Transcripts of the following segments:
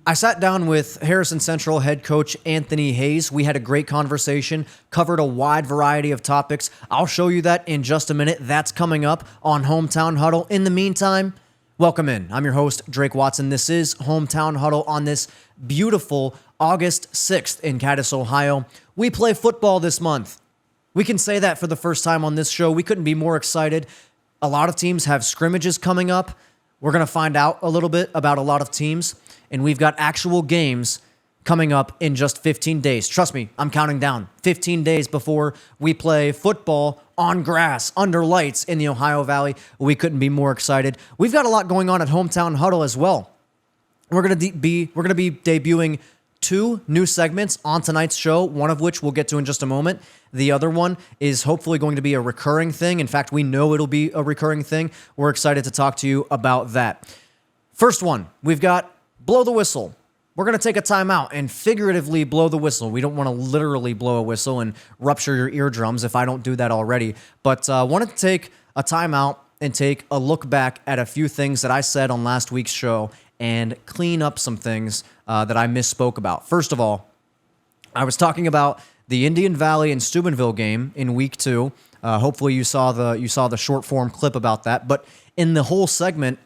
I sat down with Harrison Central head coach Anthony Hayes. We had a great conversation, covered a wide variety of topics. I'll show you that in just a minute. That's coming up on Hometown Huddle. In the meantime, welcome in. I'm your host, Drake Watson. This is Hometown Huddle on this beautiful August 6th in Cadiz, Ohio. We play football this month. We can say that for the first time on this show. We couldn't be more excited. A lot of teams have scrimmages coming up. We're going to find out a little bit about a lot of teams. And we've got actual games coming up in just 15 days. Trust me, I'm counting down. 15 days before we play football on grass, under lights in the Ohio Valley. We couldn't be more excited. We've got a lot going on at Hometown Huddle as well. We're gonna be debuting 2 new segments on tonight's show, one of which we'll get to in just a moment. The other one is hopefully going to be a recurring thing. In fact, we know it'll be a recurring thing. We're excited to talk to you about that. First one, we've got Blow the Whistle. We're going to take a timeout and figuratively blow the whistle. We don't want to literally blow a whistle and rupture your eardrums if I don't do that already. But I wanted to take a timeout and take a look back at a few things that I said on last week's show and clean up some things that I misspoke about. First of all, I was talking about the Indian Valley and Steubenville game in week 2. Hopefully you saw the short form clip about that. But in the whole segment,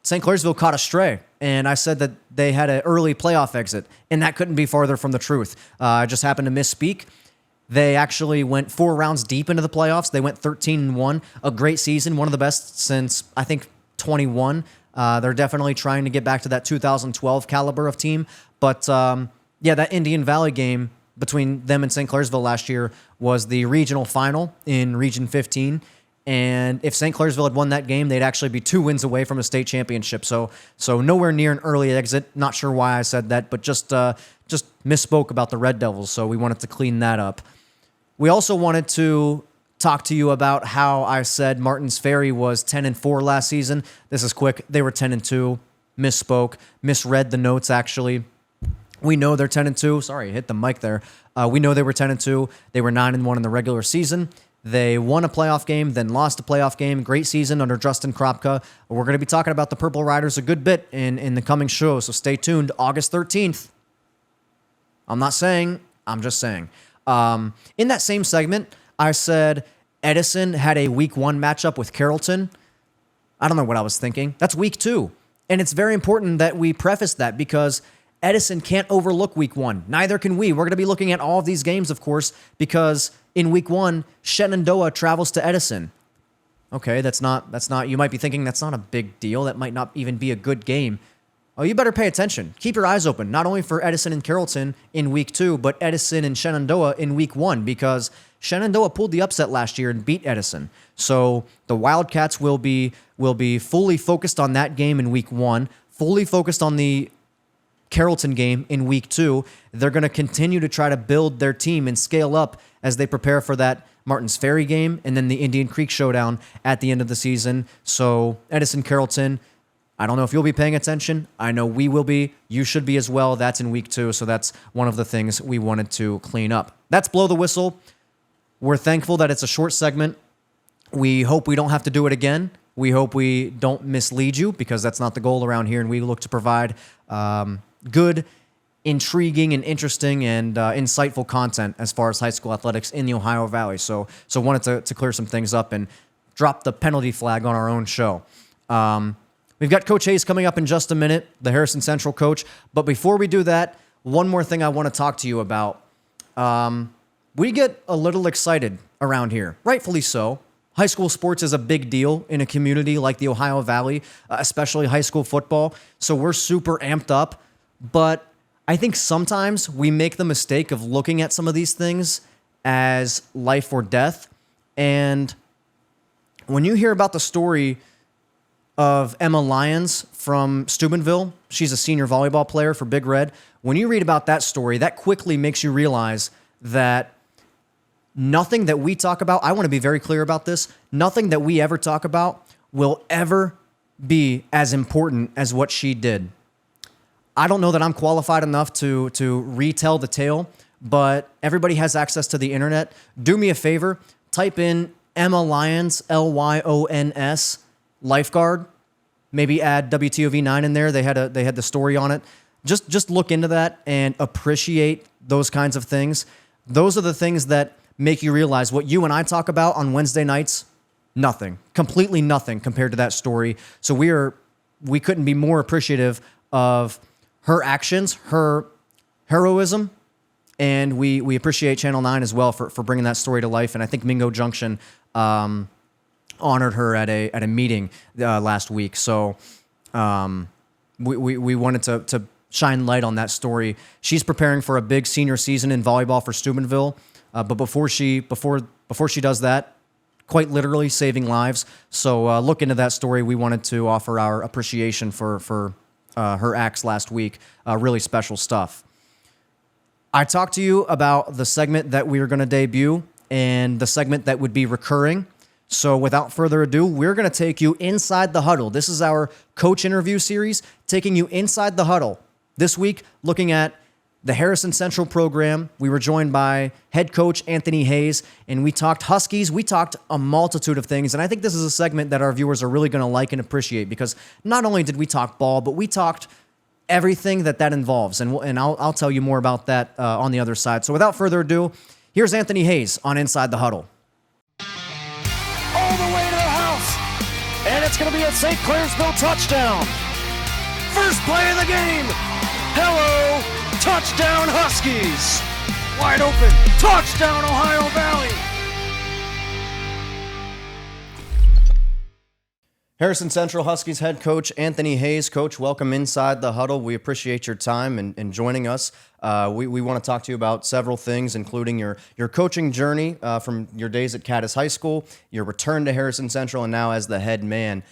St. Clairsville caught a stray, and I said that they had an early playoff exit, and that couldn't be farther from the truth. I just happened to misspeak. They actually went 4 rounds deep into the playoffs. They went 13-1, a great season, one of the best since, I think, 21. They're definitely trying to get back to that 2012 caliber of team. But, that Indian Valley game between them and St. Clairsville last year was the regional final in Region 15. And if St. Clairsville had won that game, they'd actually be 2 wins away from a state championship. So nowhere near an early exit. Not sure why I said that, but just misspoke about the Red Devils. So we wanted to clean that up. We also wanted to talk to you about how I said Martins Ferry was 10-4 last season. This is quick. They were 10-2. Misspoke. Misread the notes, actually. We know they're 10-2. Sorry, I hit the mic there. We know they were 10-2. They were 9-1 in the regular season. They won a playoff game, then lost a playoff game. Great season under Justin Kropka. We're going to be talking about the Purple Riders a good bit in the coming show, so stay tuned. August 13th. I'm not saying, I'm just saying. In that same segment, I said Edison had a week 1 matchup with Carrollton. I don't know what I was thinking. That's week 2. And it's very important that we preface that because Edison can't overlook week 1. Neither can we. We're going to be looking at all of these games, of course, because in week 1, Shenandoah travels to Edison. Okay, that's not, you might be thinking that's not a big deal. That might not even be a good game. Oh, you better pay attention. Keep your eyes open, not only for Edison and Carrollton in week 2, but Edison and Shenandoah in week 1, because Shenandoah pulled the upset last year and beat Edison. So the Wildcats will be fully focused on that game in week 1, fully focused on the Carrollton game in week 2. They're going to continue to try to build their team and scale up as they prepare for that Martins Ferry game and then the Indian Creek Showdown at the end of the season. So Edison Carrollton, I don't know if you'll be paying attention. I know we will be. You should be as well. That's in week 2. So that's one of the things we wanted to clean up. That's Blow the Whistle. We're thankful that it's a short segment. We hope we don't have to do it again. We hope we don't mislead you because that's not the goal around here. And we look to provide good, intriguing, and interesting and insightful content as far as high school athletics in the Ohio Valley. So wanted to clear some things up and drop the penalty flag on our own show. We've got Coach Hayes coming up in just a minute, the Harrison Central coach. But before we do that, one more thing I want to talk to you about. We get a little excited around here, rightfully so. High school sports is a big deal in a community like the Ohio Valley, especially high school football. So we're super amped up. But I think sometimes we make the mistake of looking at some of these things as life or death. And when you hear about the story of Emma Lyons from Steubenville, she's a senior volleyball player for Big Red. When you read about that story, that quickly makes you realize that nothing that we talk about, I want to be very clear about this, nothing that we ever talk about will ever be as important as what she did. I don't know that I'm qualified enough to retell the tale, but everybody has access to the internet. Do me a favor, type in Emma Lyons, Lyons, lifeguard, maybe add WTOV9 in there. They had the story on it. Just look into that and appreciate those kinds of things. Those are the things that make you realize what you and I talk about on Wednesday nights, nothing, completely nothing compared to that story. So we couldn't be more appreciative of her actions, her heroism, and we appreciate Channel 9 as well for bringing that story to life. And I think Mingo Junction honored her at a meeting last week. So we wanted to shine light on that story. She's preparing for a big senior season in volleyball for Steubenville, but before she does that, quite literally saving lives. So look into that story. We wanted to offer our appreciation for her acts last week. Really special stuff. I talked to you about the segment that we are going to debut and the segment that would be recurring. So without further ado, we're going to take you inside the huddle. This is our coach interview series, taking you inside the huddle. This week, looking at the Harrison Central program. We were joined by head coach Anthony Hayes, and we talked Huskies. We talked a multitude of things, and I think this is a segment that our viewers are really going to like and appreciate, because not only did we talk ball, but we talked everything that involves, and I'll tell you more about that on the other side. So without further ado, here's Anthony Hayes on Inside the Huddle. All the way to the house, and it's going to be a St. Clairsville touchdown. First play of the game. Hello, touchdown Huskies. Wide open, touchdown Ohio Valley. Harrison Central Huskies head coach Anthony Hayes. Coach, welcome inside the huddle. We appreciate your time and joining us. We want to talk to you about several things, including your coaching journey from your days at Caddis High School, your return to Harrison Central, and now as the head man.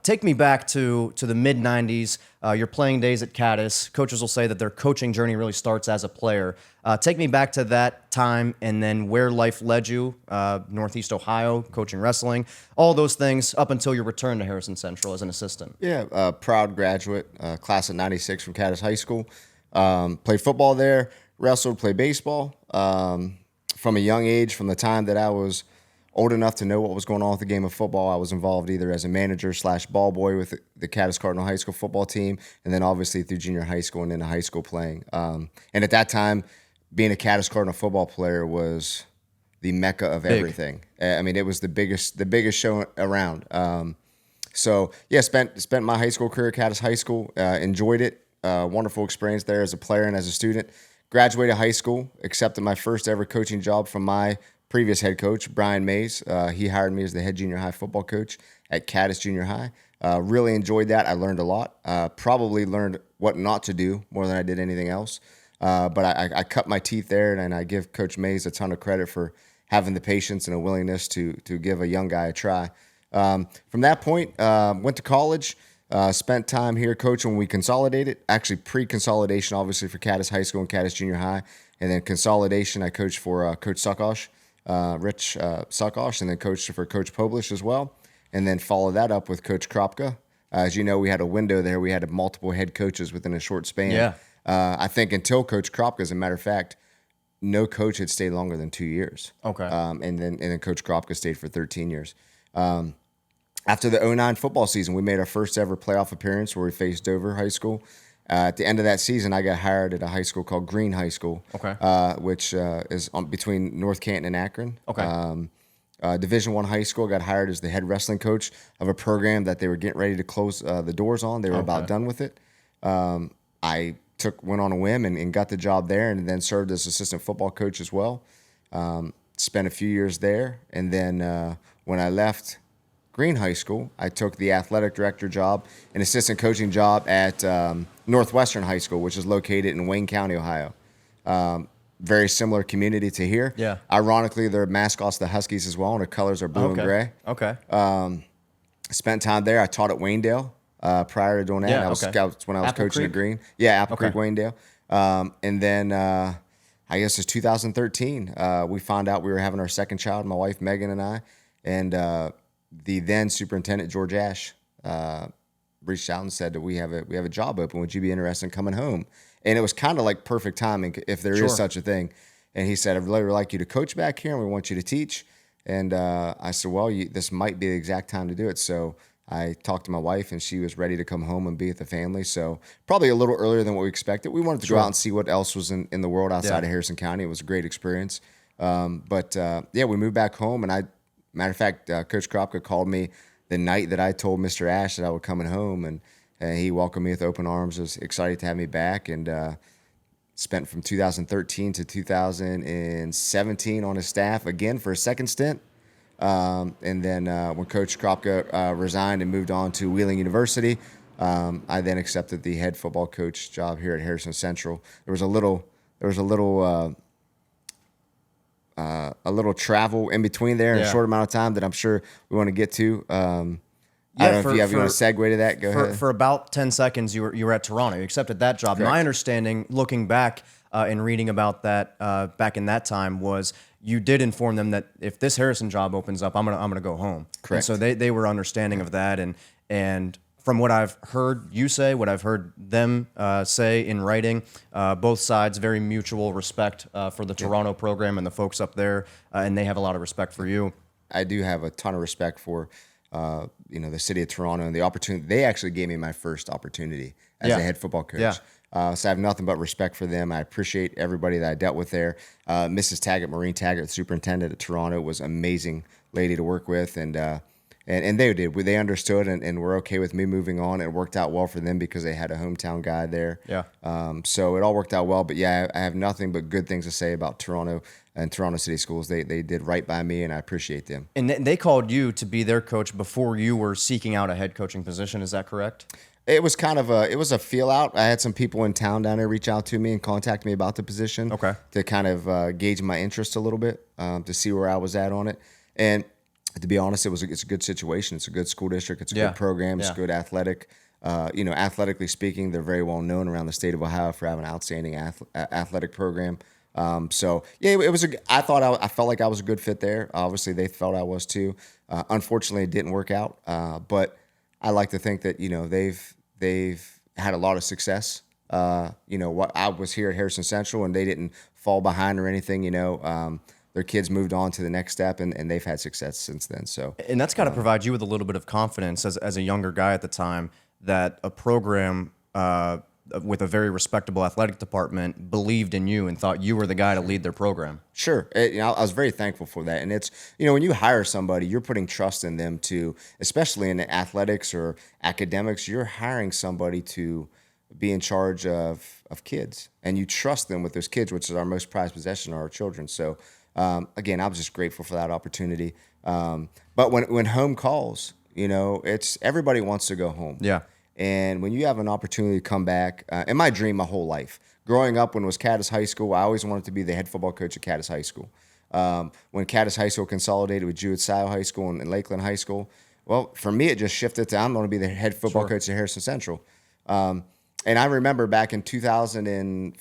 Take me back to the mid-'90s, your playing days at Caddis. Coaches will say that their coaching journey really starts as a player. Take me back to that time and then where life led you, Northeast Ohio, coaching wrestling, all those things up until your return to Harrison Central as an assistant. Yeah, proud graduate, class of 96 from Caddis High School. Played football there, wrestled, played baseball. From a young age, from the time that I was old enough to know what was going on with the game of football, I was involved either as a manager / ball boy with the Caddis Cardinal High School football team, and then obviously through junior high school and into high school playing. And at that time, being a Caddis Cardinal football player was the mecca of everything. I mean, it was the biggest show around. So yeah, spent my high school career at Caddis High School. Enjoyed it. Wonderful experience there as a player and as a student. Graduated high school, accepted my first ever coaching job from my previous head coach, Brian Mays. He hired me as the head junior high football coach at Caddis Junior High. Really enjoyed that. I learned a lot. Probably learned what not to do more than I did anything else. But I cut my teeth there, and I give Coach Mays a ton of credit for having the patience and a willingness to give a young guy a try. From that point, went to college, spent time here coaching when we consolidated. Actually, pre-consolidation, obviously, for Caddis High School and Caddis Junior High. And then consolidation, I coached for Coach Suckosh. Rich Suckosh, and then coached for Coach Poblish as well, and then followed that up with Coach Kropka. As you know, we had a window there. We had multiple head coaches within a short span. Yeah. I think until Coach Kropka, as a matter of fact, no coach had stayed longer than 2 years. Okay. And then Coach Kropka stayed for 13 years. After the 2009 football season, we made our first ever playoff appearance where we faced Dover High School. At the end of that season, I got hired at a high school called Green High School, which is between North Canton and Akron. Okay. Division I high school. Got hired as the head wrestling coach of a program that they were getting ready to close the doors on. They were about done with it. I went on a whim and got the job there, and then served as assistant football coach as well. Spent a few years there, and then when I left Green High School, I took the athletic director job, an assistant coaching job at Northwestern High School, which is located in Wayne County, Ohio. Very similar community to here. Yeah. Ironically, their mascot's the Huskies as well, and their colors are blue and gray. Okay. Spent time there. I taught at Waynedale prior to doing that. Yeah, I was okay. scouts when I was Apple coaching Creek? at Green. Yeah, Apple Okay. Creek, Waynedale. And then I guess it's 2013. We found out we were having our second child, my wife Megan and I, and the then superintendent George Ash reached out and said that we have a job open. Would you be interested in coming home? And it was kind of like perfect timing, if there is such a thing. And he said, I'd really like you to coach back here, and we want you to teach. And I said, well, this might be the exact time to do it. So I talked to my wife, and she was ready to come home and be with the family. So probably a little earlier than what we expected. We wanted to go out and see what else was in the world outside of Harrison County. It was a great experience. But we moved back home, and matter of fact, Coach Kropka called me the night that I told Mr. Ash that I was coming home, and he welcomed me with open arms. Was excited to have me back, and spent from 2013 to 2017 on his staff again for a second stint. And then when Coach Kropka resigned and moved on to Wheeling University, I then accepted the head football coach job here at Harrison Central. There was a little travel in between there in a short amount of time that I'm sure we want to get to. I don't know if you want to segue to that. Go ahead. For about 10 seconds, you were at Toronto. You accepted that job. Correct. My understanding, looking back and reading about that back in that time, was you did inform them that if this Harrison job opens up, I'm gonna go home. Correct. And so they were understanding of that, and from what I've heard you say, what I've heard them say in writing, both sides very mutual respect for the Toronto program and the folks up there, and they have a lot of respect for you. I do have a ton of respect for the city of Toronto and the opportunity. They actually gave me my first opportunity as a head football coach. Yeah. So I have nothing but respect for them. I appreciate everybody that I dealt with there. Mrs. Taggart, Maureen Taggart, the superintendent at Toronto, was an amazing lady to work with, and they did. They understood and were okay with me moving on. It worked out well for them because they had a hometown guy there. Yeah. So it all worked out well. But yeah, I have nothing but good things to say about Toronto and Toronto City Schools. They did right by me, and I appreciate them. And they called you to be their coach before you were seeking out a head coaching position. Is that correct? It was kind of a feel out. I had some people in town down there reach out to me and contact me about the position. Okay. To kind of gauge my interest a little bit, to see where I was at on it. And to be honest, it's a good situation. It's a good school district. It's a good program. It's good athletic. Athletically speaking, they're very well known around the state of Ohio for having an outstanding athletic program. It was. I felt like I was a good fit there. Obviously, they felt I was too. Unfortunately, it didn't work out. But I like to think that they've had a lot of success. What I was here at Harrison Central, and they didn't fall behind or anything. Their kids moved on to the next step, and they've had success since then. So, and that's got to provide you with a little bit of confidence as a younger guy at the time that a program with a very respectable athletic department believed in you and thought you were the guy to lead their program. Sure. I was very thankful for that. And it's, when you hire somebody, you're putting trust in them to, especially in athletics or academics, you're hiring somebody to be in charge of kids. And you trust them with those kids, which is our most prized possession, are our children. So, again, I was just grateful for that opportunity. But when home calls, it's everybody wants to go home. Yeah. And when you have an opportunity to come back, and my dream my whole life, growing up when it was Caddis High School, I always wanted to be the head football coach at Caddis High School. When Caddis High School consolidated with Jewett-Sile High School and Lakeland High School, well, for me, it just shifted to I'm going to be the head football coach at Harrison Central. And I remember back in 2005,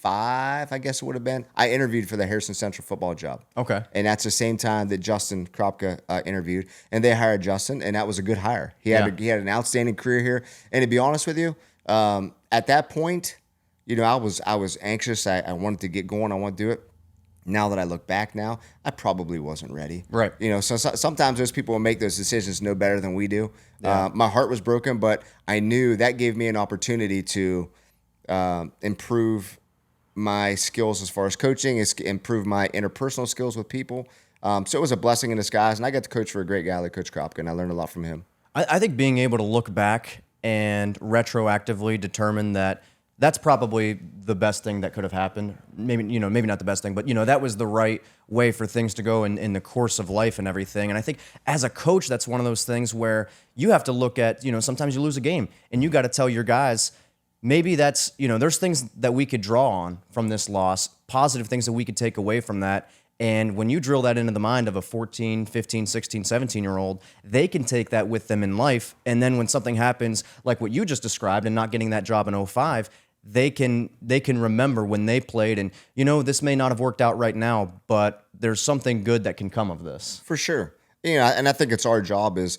I guess it would have been, I interviewed for the Harrison Central football job. Okay. And that's the same time that Justin Kropka interviewed, and they hired Justin, and that was a good hire. He had an outstanding career here. And to be honest with you, at that point, I was anxious. I wanted to get going. I want to do it. Now that I look back now, I probably wasn't ready. Right. So sometimes those people will make those decisions no better than we do. Yeah. My heart was broken, but I knew that gave me an opportunity to improve my skills as far as coaching, is improve my interpersonal skills with people. So it was a blessing in disguise, and I got to coach for a great guy like Coach Kropka, and I learned a lot from him. I think being able to look back and retroactively determine that that's probably the best thing that could have happened. Maybe not the best thing, but that was the right way for things to go in the course of life and everything. And I think as a coach, that's one of those things where you have to look at, sometimes you lose a game and you got to tell your guys, maybe that's, there's things that we could draw on from this loss, positive things that we could take away from that. And when you drill that into the mind of a 14, 15, 16, 17-year-old, they can take that with them in life. And then when something happens like what you just described and not getting that job in 2005, they can remember when they played and, this may not have worked out right now, but there's something good that can come of this. For sure. And I think it's our job as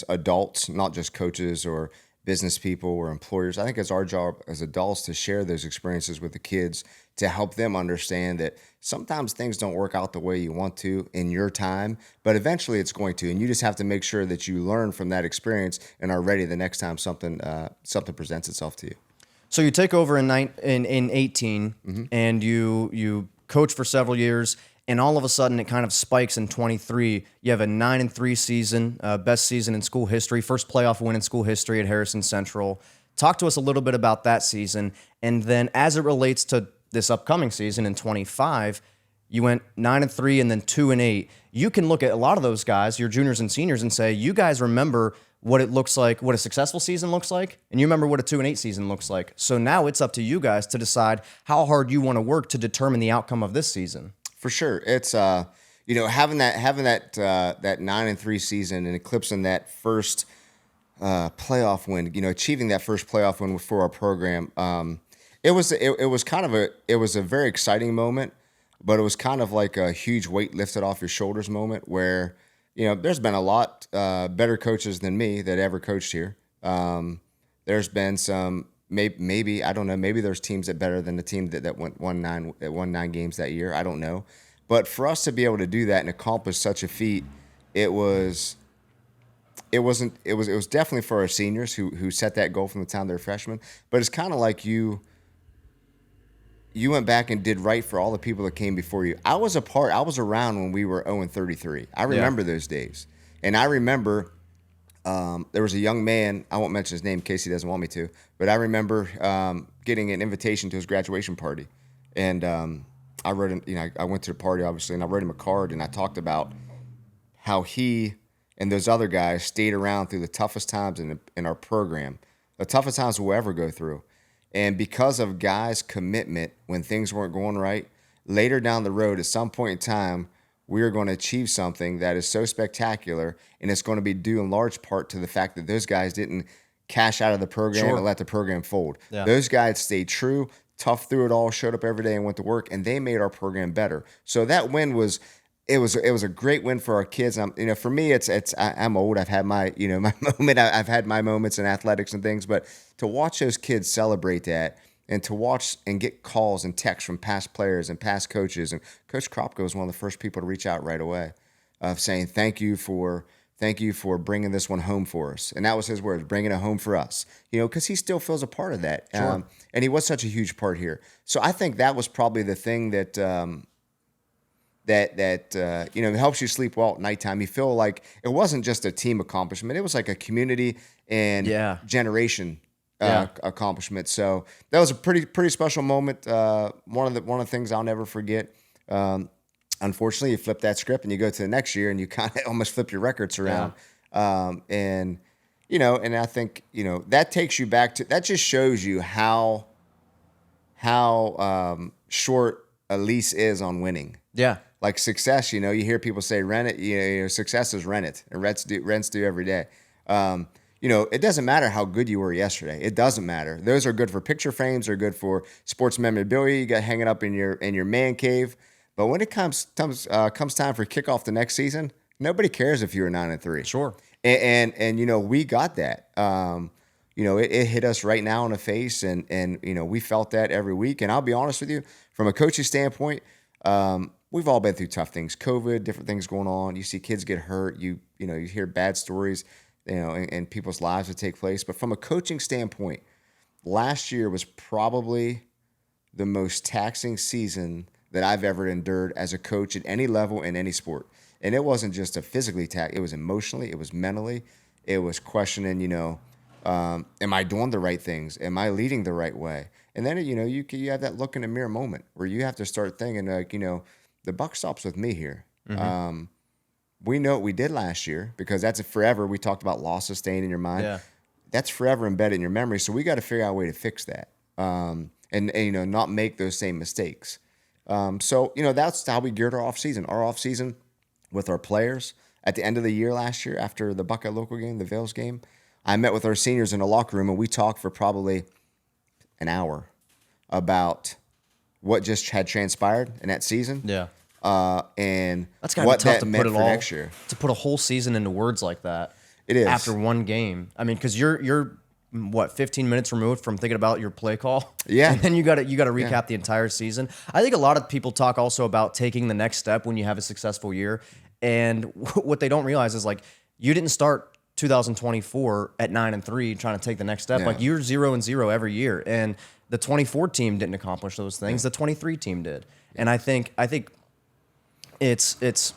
adults, not just coaches or business people or employers. I think it's our job as adults to share those experiences with the kids to help them understand that sometimes things don't work out the way you want to in your time, but eventually it's going to. And you just have to make sure that you learn from that experience and are ready the next time something presents itself to you. So you take over in 18, and you coach for several years, and all of a sudden it kind of spikes in 23. You have a 9-3 season, best season in school history, first playoff win in school history at Harrison Central. Talk to us a little bit about that season, and then as it relates to this upcoming season in 25, you went 9-3 and then 2-8. You can look at a lot of those guys, your juniors and seniors, and say, you guys remember what it looks like, what a successful season looks like, and you remember what a 2-8 season looks like. So now it's up to you guys to decide how hard you want to work to determine the outcome of this season. For sure, it's having that 9-3 season and eclipsing that first playoff win, achieving that first playoff win for our program. It was a very exciting moment, but it was kind of like a huge weight lifted off your shoulders moment where, there's been a lot better coaches than me that ever coached here. There's been some, maybe I don't know, maybe there's teams that better than the team that won 9 games that year. I don't know. But for us to be able to do that and accomplish such a feat, it was definitely for our seniors who set that goal from the time they were freshmen. But it's kind of like you went back and did right for all the people that came before you. I was around when we were 0-33. I remember those days. And I remember there was a young man, I won't mention his name in case he doesn't want me to, but I remember getting an invitation to his graduation party. And I wrote him, I went to the party obviously, and I wrote him a card, and I talked about how he and those other guys stayed around through the toughest times in our program, the toughest times we'll ever go through. And because of guys' commitment when things weren't going right, later down the road, at some point in time, we are going to achieve something that is so spectacular, and it's going to be due in large part to the fact that those guys didn't cash out of the program and let the program fold. Yeah. Those guys stayed true, tough through it all, showed up every day and went to work, and they made our program better. So that win was a great win for our kids. For me, I'm old. I've had my my moment. I've had my moments in athletics and things, but to watch those kids celebrate that, and to watch and get calls and texts from past players and past coaches, and Coach Kropko was one of the first people to reach out right away, of saying thank you for bringing this one home for us, and that was his words, bringing it home for us. Because he still feels a part of that, sure. And he was such a huge part here. So I think that was probably the thing that. That helps you sleep well at nighttime. You feel like it wasn't just a team accomplishment; it was like a community and generation accomplishment. So that was a pretty special moment. One of the things I'll never forget. Unfortunately, you flip that script and you go to the next year and you kind of almost flip your records around. And I think that takes you back to, that just shows you how short a lease is on winning. Yeah. Like success, you hear people say rent it, success is rent it, and rents due every day. It doesn't matter how good you were yesterday. It doesn't matter. Those are good for picture frames. They're good for sports memorabilia you got hanging up in your man cave. But when it comes time for kickoff the next season, nobody cares if you were 9-3. Sure. And we got that. It hit us right now in the face, and we felt that every week. And I'll be honest with you, from a coaching standpoint, we've all been through tough things, COVID, different things going on. You see kids get hurt. You hear bad stories, and people's lives would take place. But from a coaching standpoint, last year was probably the most taxing season that I've ever endured as a coach at any level in any sport. And it wasn't just a physically it was emotionally, it was mentally, it was questioning, am I doing the right things? Am I leading the right way? And then, you have that look in the mirror moment where you have to start thinking, the buck stops with me here. Mm-hmm. We know what we did last year because that's forever. We talked about losses staying in your mind. Yeah. That's forever embedded in your memory. So we got to figure out a way to fix that, and not make those same mistakes. So that's how we geared our off season. Our off season with our players at the end of the year last year after the Buckeye local game, the Vales game, I met with our seniors in the locker room and we talked for probably an hour about what just had transpired in that season. Yeah. And that's gotta what be tough that to meant put it for all, next year. to put a whole season into words like that. It is. After one game. I mean, because you're 15 minutes removed from thinking about your play call. Yeah. And then you got to recap the entire season. I think a lot of people talk also about taking the next step when you have a successful year. And what they don't realize is like, you didn't start 2024 at 9-3 trying to take the next step. Yeah. Like you're 0-0 every year. And the 24 team didn't accomplish those things. The 23 team did. And I think it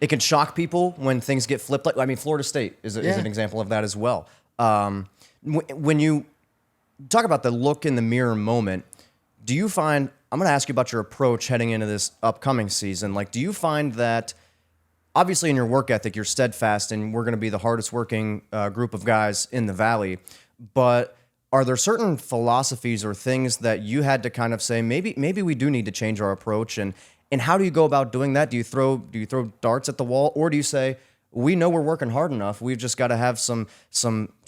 can shock people when things get flipped. Like, I mean, Florida State is an example of that as well. When you talk about the look in the mirror moment, do you find, I'm going to ask you about your approach heading into this upcoming season. Like, do you find that obviously in your work ethic, you're steadfast and we're going to be the hardest working group of guys in the Valley, but are there certain philosophies or things that you had to kind of say, maybe we do need to change our approach, and how do you go about doing that? Do you throw darts at the wall, or do you say, we know we're working hard enough, we've just got to have some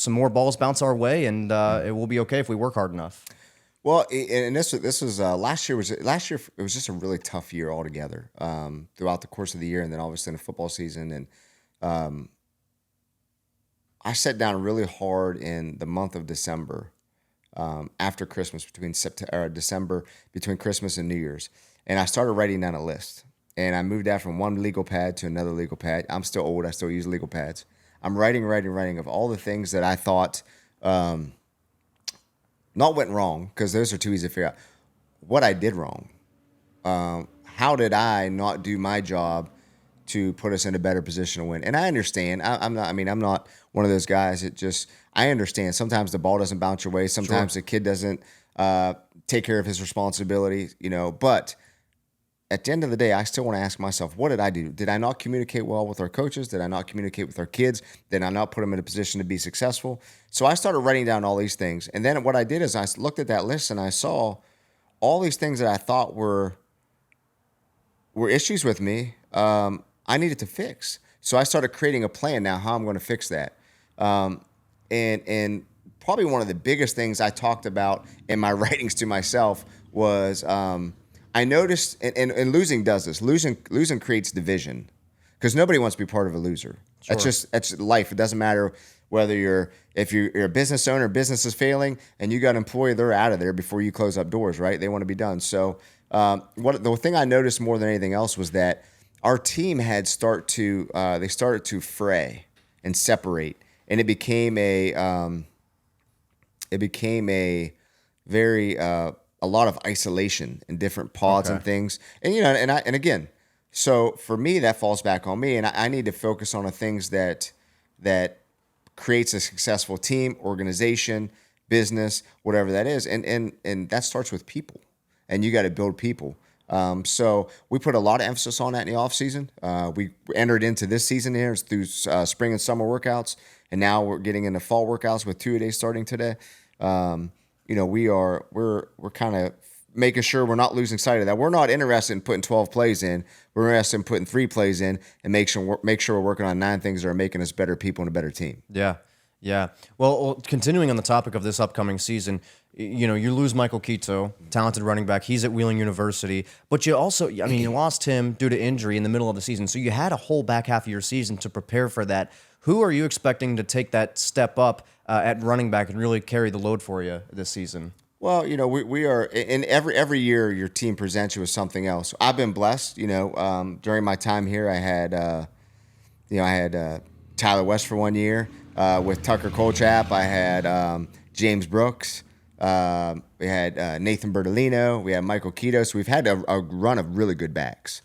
more balls bounce our way, and it will be okay if we work hard enough? Well, and this was last year. It was just a really tough year altogether throughout the course of the year, and then obviously in the football season. And I sat down really hard in the month of December, after Christmas, December between Christmas and New Year's, and I started writing down a list. And I moved that from one legal pad to another legal pad. I'm still old. I still use legal pads. I'm writing of all the things that I thought not went wrong, because those are too easy to figure out. What I did wrong. How did I not do my job to put us in a better position to win? And I understand. I'm not one of those guys that just, I understand. Sometimes the ball doesn't bounce your way. Sometimes the kid doesn't take care of his responsibility, but at the end of the day, I still want to ask myself, what did I do? Did I not communicate well with our coaches? Did I not communicate with our kids? Did I not put them in a position to be successful? So I started writing down all these things. And then what I did is I looked at that list and I saw all these things that I thought were issues with me, I needed to fix. So I started creating a plan now how I'm going to fix that. And probably one of the biggest things I talked about in my writings to myself was I noticed, and losing does this. Losing creates division, because nobody wants to be part of a loser. Sure. That's life. It doesn't matter whether if you're a business owner, business is failing, and you got an employee, they're out of there before you close up doors, right? They want to be done. So the thing I noticed more than anything else was that our team had started to fray and separate, and it became a very a lot of isolation in different pods and things. And, and again, so for me, that falls back on me, and I need to focus on the things that creates a successful team, organization, business, whatever that is. And that starts with people, and you got to build people. So we put a lot of emphasis on that in the off season. We entered into this season here through spring and summer workouts, and now we're getting into fall workouts with 2-a-days starting today. We're kind of making sure we're not losing sight of that. We're not interested in putting 12 plays in. We're interested in putting 3 plays in and make sure we're working on 9 things that are making us better people and a better team. Yeah. Well, continuing on the topic of this upcoming season, you lose Michael Quito, talented running back. He's at Wheeling University, but you also, you lost him due to injury in the middle of the season. So you had a whole back half of your season to prepare for that. Who are you expecting to take that step up at running back and really carry the load for you this season? Well, we are in every year your team presents you with something else. I've been blessed, during my time here. I had Tyler West for 1 year with Tucker Colchap. I had James Brooks. We had Nathan Bertolino. We had Michael Quito. So we've had a run of really good backs.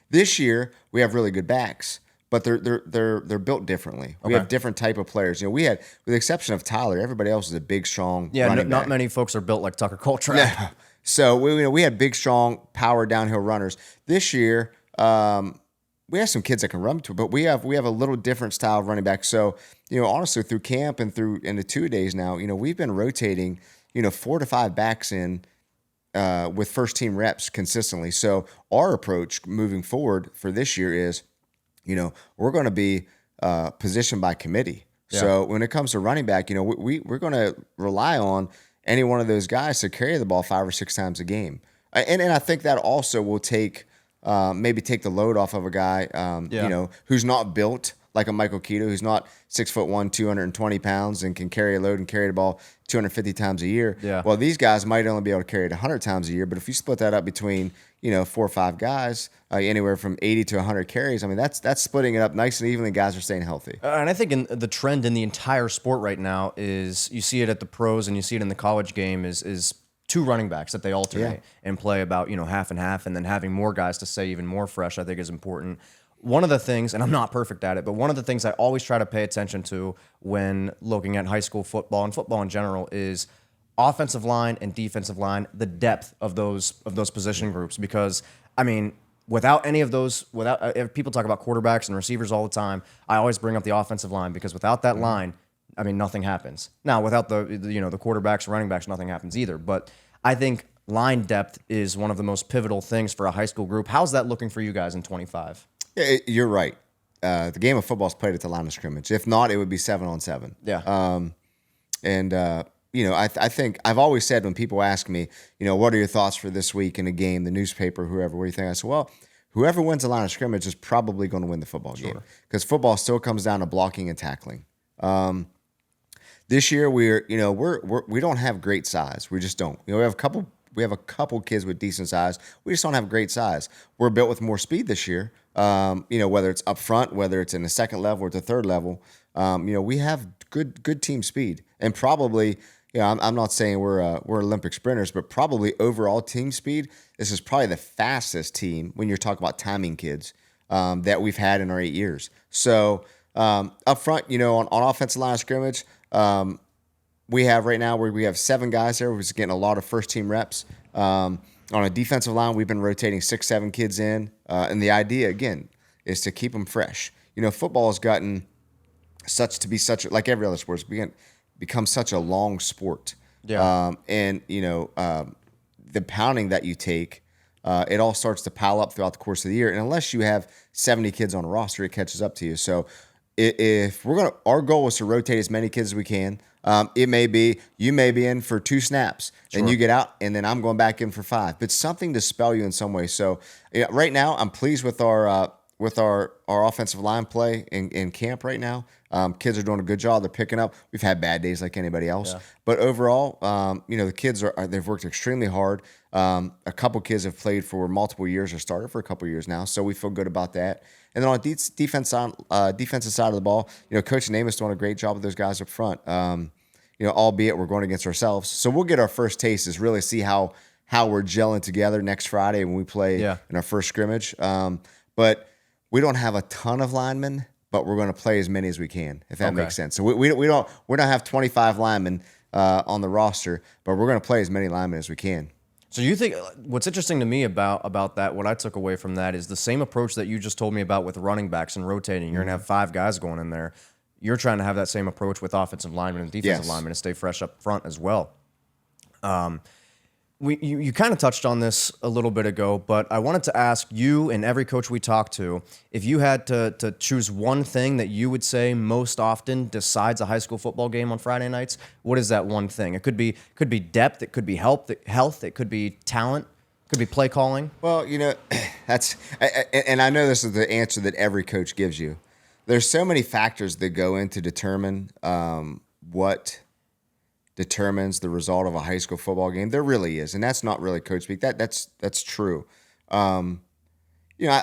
This year we have really good backs, but they're built differently. We have different type of players. We had, with the exception of Tyler, everybody else is a big, strong running back. Not many folks are built like Tucker Coltrane. No. So we had big, strong, power downhill runners. This year, we have some kids that can run to it, but we have a little different style of running back. So honestly, through camp and through into 2-a-days now, we've been rotating 4 to 5 backs in with first team reps consistently. So our approach moving forward for this year is, we're going to be positioned by committee. Yeah. So when it comes to running back, we're going to rely on any one of those guys to carry the ball 5 or 6 times a game. And I think that also will maybe take the load off of a guy, who's not built like a Michael Keto, who's not 6'1", 220 pounds, and can carry a load and carry the ball 250 times a year. Yeah. Well, these guys might only be able to carry it 100 times a year, but if you split that up between 4 or 5 guys, anywhere from 80 to 100 carries, I mean that's splitting it up nice and evenly. Guys are staying healthy. And I think the trend in the entire sport right now is you see it at the pros and you see it in the college game is 2 running backs that they alternate and play about half and half, and then having more guys to stay even more fresh I think is important. One of the things, and I'm not perfect at it, but one of the things I always try to pay attention to when looking at high school football and football in general is offensive line and defensive line, the depth of those position groups. Because, I mean, without any of those, if people talk about quarterbacks and receivers all the time, I always bring up the offensive line, because without that line, I mean, nothing happens. Now, without the quarterbacks, running backs, nothing happens either. But I think line depth is one of the most pivotal things for a high school group. How's that looking for you guys in 25? Yeah, you're right. The game of football is played at the line of scrimmage. If not, it would be 7-on-7. Yeah. I think I've always said when people ask me, what are your thoughts for this week in a game, the newspaper, whoever, what do you think? I said, well, whoever wins the line of scrimmage is probably going to win the football game, because football still comes down to blocking and tackling. This year we don't have great size. We just don't. We have a couple kids with decent size. We just don't have great size. We're built with more speed this year. Whether it's up front, whether it's in the second level or the third level, we have good team speed, and probably, I'm not saying we're Olympic sprinters, but probably overall team speed, this is probably the fastest team when you're talking about timing kids that we've had in our 8 years. So up front, on offensive line of scrimmage, we have right now where we have 7 guys there. We're just getting a lot of first team reps. On a defensive line, we've been rotating 6, 7 kids in. And the idea, again, is to keep them fresh. Football has gotten like every other sport, it's become such a long sport. Yeah. The pounding that you take, it all starts to pile up throughout the course of the year. And unless you have 70 kids on a roster, it catches up to you. So if our goal is to rotate as many kids as we can. It may be you may be in for 2 snaps, and you get out, and then I'm going back in for 5. But something to spell you in some way. So right now, I'm pleased with our offensive line play in camp right now. Kids are doing a good job. They're picking up. We've had bad days like anybody else, but overall, the kids they've worked extremely hard. A couple kids have played for multiple years or started for a couple years now, so we feel good about that. And then on the defensive side of the ball, Coach Namath's doing a great job with those guys up front. Albeit we're going against ourselves, so we'll get our first taste, is really see how we're gelling together next Friday when we play in our first scrimmage. But we don't have a ton of linemen, but we're going to play as many as we can, if that makes sense. So we don't have 25 linemen on the roster, but we're going to play as many linemen as we can. So you think what's interesting to me about that, what I took away from that, is the same approach that you just told me about with running backs and rotating. You're going to have 5 guys going in there. You're trying to have that same approach with offensive linemen and defensive linemen to stay fresh up front as well. You kind of touched on this a little bit ago, but I wanted to ask you and every coach we talked to, if you had to choose one thing that you would say most often decides a high school football game on Friday nights, what is that one thing? It could be depth, it could be health, it could be talent, it could be play calling. Well, and I know this is the answer that every coach gives you. There's so many factors that go in to determine what determines the result of a high school football game. There really is, and that's not really coach speak. That's true. I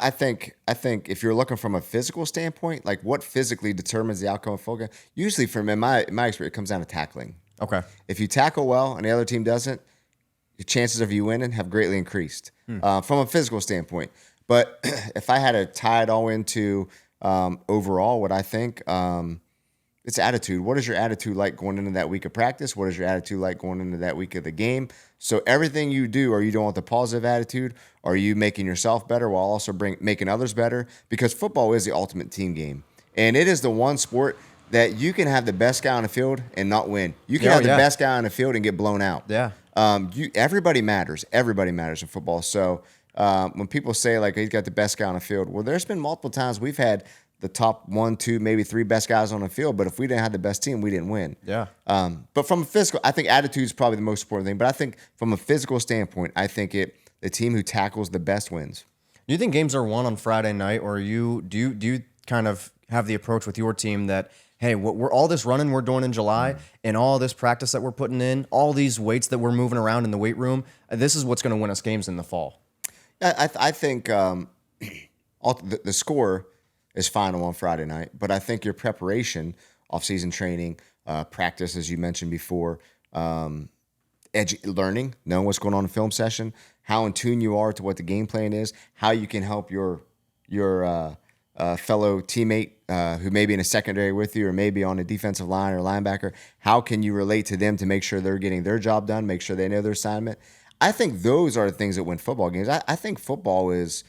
think if you're looking from a physical standpoint, like what physically determines the outcome of a football game, usually in my experience, it comes down to tackling. Okay. If you tackle well and the other team doesn't, your chances of you winning have greatly increased from a physical standpoint. But if I had to tie it all into overall, what I think, it's attitude. What is your attitude like going into that week of practice? What is your attitude like going into that week of the game? So everything you do, are you doing with a positive attitude? Are you making yourself better while also making others better? Because football is the ultimate team game. And it is the one sport that you can have the best guy on the field and not win. You can have the best guy on the field and get blown out. Yeah. Everybody matters. Everybody matters in football. So when people say, like, he's got the best guy on the field, well, there's been multiple times we've had the top 1, 2, maybe 3 best guys on the field, but if we didn't have the best team, we didn't win. Yeah. But from a physical, I think attitude is probably the most important thing. But I think from a physical standpoint, I think the team who tackles the best wins. Do you think games are won on Friday night, or do you kind of have the approach with your team that, hey, we're all this running we're doing in July and all this practice that we're putting in, all these weights that we're moving around in the weight room, this is what's going to win us games in the fall? I think the score is final on Friday night, but I think your preparation, off-season training, practice, as you mentioned before, learning, knowing what's going on in film session, how in tune you are to what the game plan is, how you can help your fellow teammate who may be in a secondary with you or maybe on a defensive line or linebacker. How can you relate to them to make sure they're getting their job done, make sure they know their assignment? I think those are the things that win football games. I think football is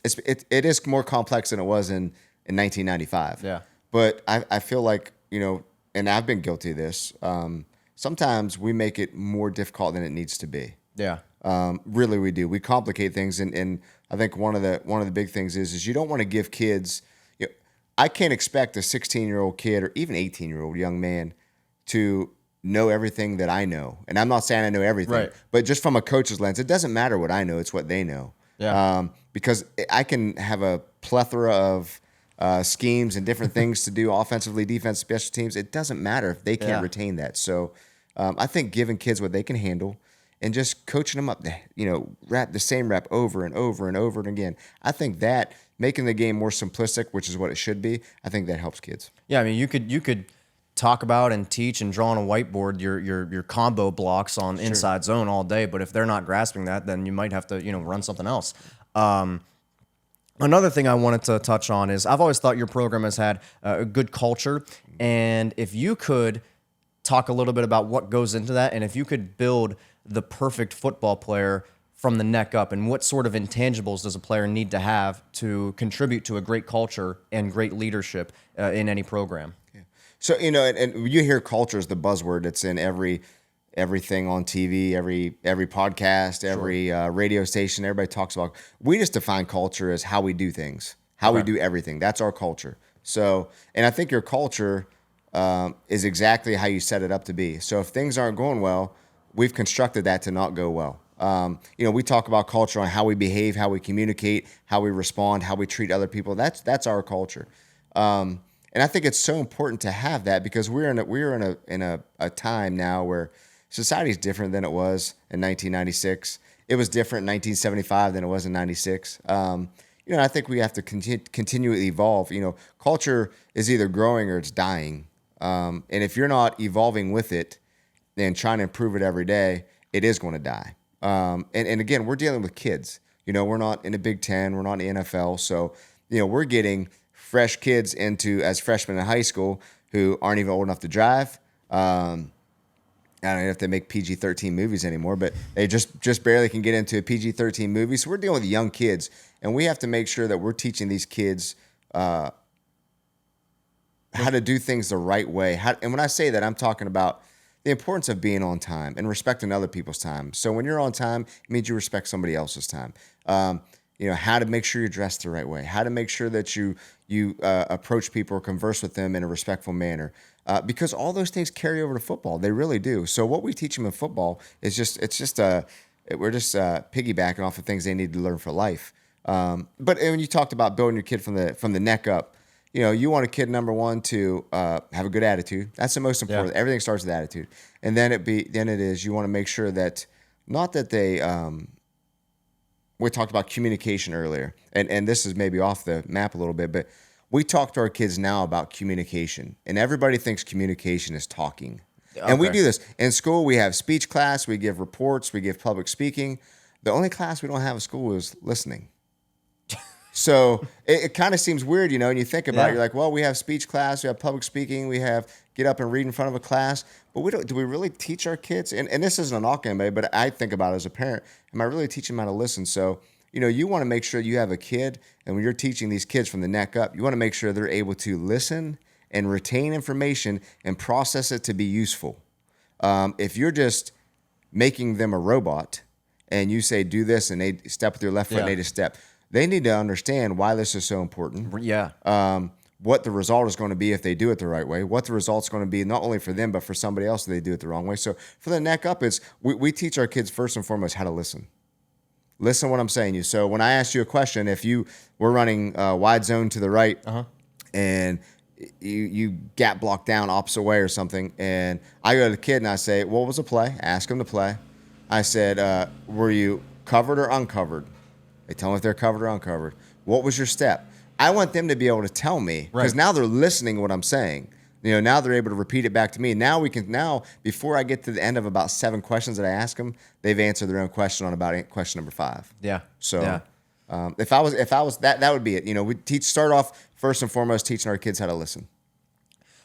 it is more complex than it was in 1995. Yeah. But I feel like, and I've been guilty of this, sometimes we make it more difficult than it needs to be. Yeah. Really, we do. We complicate things, and I think one of the big things is you don't want to give kids. I can't expect a 16-year-old kid or even 18-year-old young man to know everything that I know, and I'm not saying I know everything, right. But just from a coach's lens, it doesn't matter what I know; it's what they know. Yeah. Because I can have a plethora of schemes and different things to do offensively, defense, special teams. It doesn't matter if they can't retain that. So I think giving kids what they can handle and just coaching them up, the same rep over and over and over and again. I think that making the game more simplistic, which is what it should be, I think that helps kids. Yeah, I mean, you could talk about and teach and draw on a whiteboard your combo blocks on inside zone all day, but if they're not grasping that, then you might have to run something else. Another thing I wanted to touch on is I've always thought your program has had a good culture, and if you could talk a little bit about what goes into that, and if you could build the perfect football player from the neck up, and what sort of intangibles does a player need to have to contribute to a great culture and great leadership in any program? Yeah. So, and you hear culture is the buzzword that's in everything on TV, every podcast, every radio station. Everybody talks about. We just define culture as how we do things, how we do everything. That's our culture. So, and I think your culture is exactly how you set it up to be. So if things aren't going well, we've constructed that to not go well. We talk about culture on how we behave, how we communicate, how we respond, how we treat other people. That's our culture. And I think it's so important to have that because we're in a time now where society is different than it was in 1996. It was different in 1975 than it was in 96. I think we have to continually evolve. Culture is either growing or it's dying. And if you're not evolving with it and trying to improve it every day, it is going to die. And again, we're dealing with kids. We're not in the Big Ten. We're not in the NFL. So, we're getting fresh kids as freshmen in high school who aren't even old enough to drive. I don't know if they make PG-13 movies anymore, but they just barely can get into a PG-13 movie. So we're dealing with young kids, and we have to make sure that we're teaching these kids how to do things the right way. And when I say that, I'm talking about the importance of being on time and respecting other people's time. So when you're on time, it means you respect somebody else's time. How to make sure you're dressed the right way, how to make sure that you approach people or converse with them in a respectful manner. Because all those things carry over to football. They really do. So what we teach them in football is we're just piggybacking off of things they need to learn for life. But when you talked about building your kid from the neck up, you want a kid, number one, to have a good attitude. That's the most important. Yeah. Everything starts with attitude. And then you want to make sure that, not that they, we talked about communication earlier, and this is maybe off the map a little bit, but we talk to our kids now about communication, and everybody thinks communication is talking. Okay. And we do this. In school, we have speech class, we give reports, we give public speaking. The only class we don't have in school is listening. So it kind of seems weird, and you think about it, you're like, well, we have speech class, we have public speaking, we have get up and read in front of a class, but do we really teach our kids? And this isn't a knock on anybody, but I think about it as a parent, am I really teaching them how to listen? So, you want to make sure you have a kid, and when you're teaching these kids from the neck up, you want to make sure they're able to listen and retain information and process it to be useful. If you're just making them a robot and you say, do this, and they step with your left foot and they just step, they need to understand why this is so important. Yeah. What the result is going to be if they do it the right way, what the result's going to be not only for them, but for somebody else if they do it the wrong way. So for the neck up, we teach our kids first and foremost how to listen. Listen to what I'm saying to you. So when I asked you a question, if you were running wide zone to the right and you gap block down opposite way or something, and I go to the kid and I say, what was the play? Ask him to play. I said, were you covered or uncovered? They tell me if they're covered or uncovered. What was your step? I want them to be able to tell me, because now they're listening to what I'm saying. Now they're able to repeat it back to me. Now before I get to the end of about 7 questions that I ask them, they've answered their own question on about question number 5. Yeah. So yeah. If I was that would be it. We start off first and foremost teaching our kids how to listen.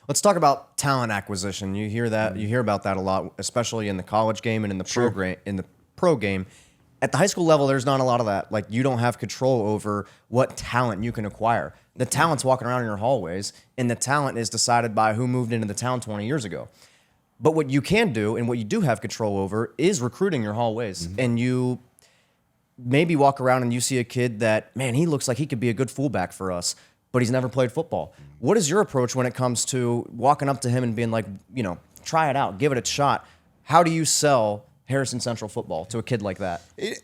Let's talk about talent acquisition. You hear that. You hear about that a lot, especially in the college game and in the pro game. At the high school level, there's not a lot of that. Like, you don't have control over what talent you can acquire. The talent's walking around in your hallways, and the talent is decided by who moved into the town 20 years ago. But what you can do, and what you do have control over, is recruiting your hallways. And you maybe walk around and you see a kid that, man, he looks like he could be a good fullback for us, but he's never played football. What is your approach when it comes to walking up to him and being like, try it out, give it a shot? How do you sell Harrison Central football to a kid like that? Yeah,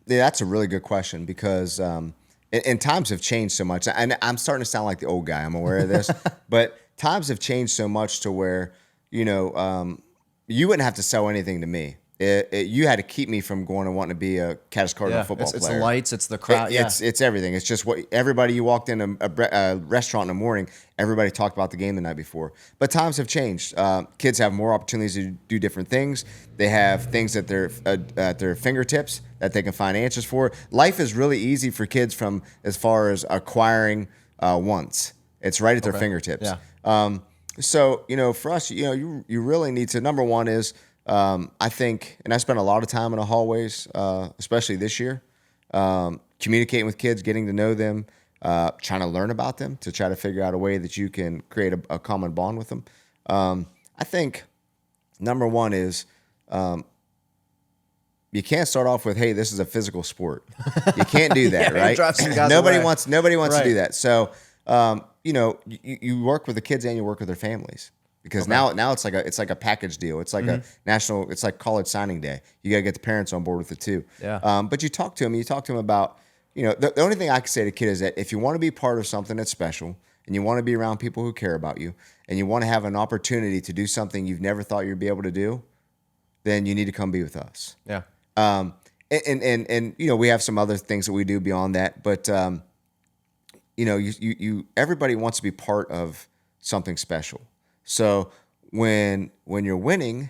that's a really good question, because and times have changed so much. And I'm starting to sound like the old guy. I'm aware of this. But times have changed so much to where, you wouldn't have to sell anything to me. You had to keep me from going and wanting to be a Caddis Cardinal football player. It's the lights, it's the crowd. It's everything. It's just what everybody. You walked in a restaurant in the morning, everybody talked about the game the night before. But times have changed. Kids have more opportunities to do different things. They have things at their fingertips that they can find answers for. Life is really easy for kids from as far as acquiring wants. It's right at their fingertips. Yeah. So for us, you really need to. Number one is. I think, and I spent a lot of time in the hallways, especially this year, communicating with kids, getting to know them, trying to learn about them, to try to figure out a way that you can create a common bond with them. I think number one is you can't start off with, hey, this is a physical sport. You can't do that, right? Nobody wants to do that. So, you work with the kids and you work with their families. Because now it's like a package deal. It's like it's like college signing day. You got to get the parents on board with it too. Yeah. But you talk to them about, the only thing I can say to a kid is that if you want to be part of something that's special, and you want to be around people who care about you, and you want to have an opportunity to do something you've never thought you'd be able to do, then you need to come be with us. Yeah. And we have some other things that we do beyond that, but everybody wants to be part of something special. So when you're winning,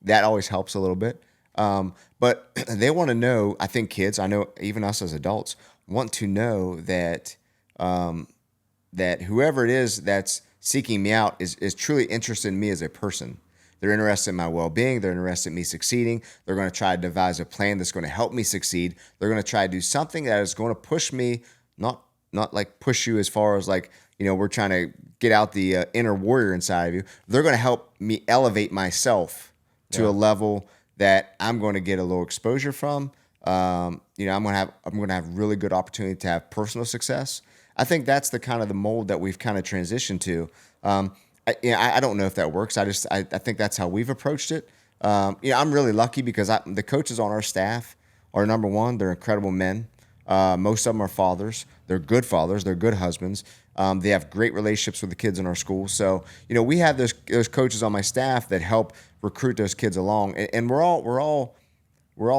that always helps a little bit. But they want to know, I think kids, I know even us as adults, want to know that that whoever it is that's seeking me out is truly interested in me as a person. They're interested in my well-being. They're interested in me succeeding. They're going to try to devise a plan that's going to help me succeed. They're going to try to do something that is going to push me, not like push you as far as like, we're trying to get out the inner warrior inside of you. They're going to help me elevate myself to a level that I'm going to get a little exposure from. I'm going to have really good opportunity to have personal success. I think that's the kind of the mold that we've kind of transitioned to. I don't know if that works. I think that's how we've approached it. I'm really lucky because the coaches on our staff are, number one, they're incredible men. Most of them are fathers. They're good fathers. They're good husbands. They have great relationships with the kids in our school. So, we have those coaches on my staff that help recruit those kids along, and we're all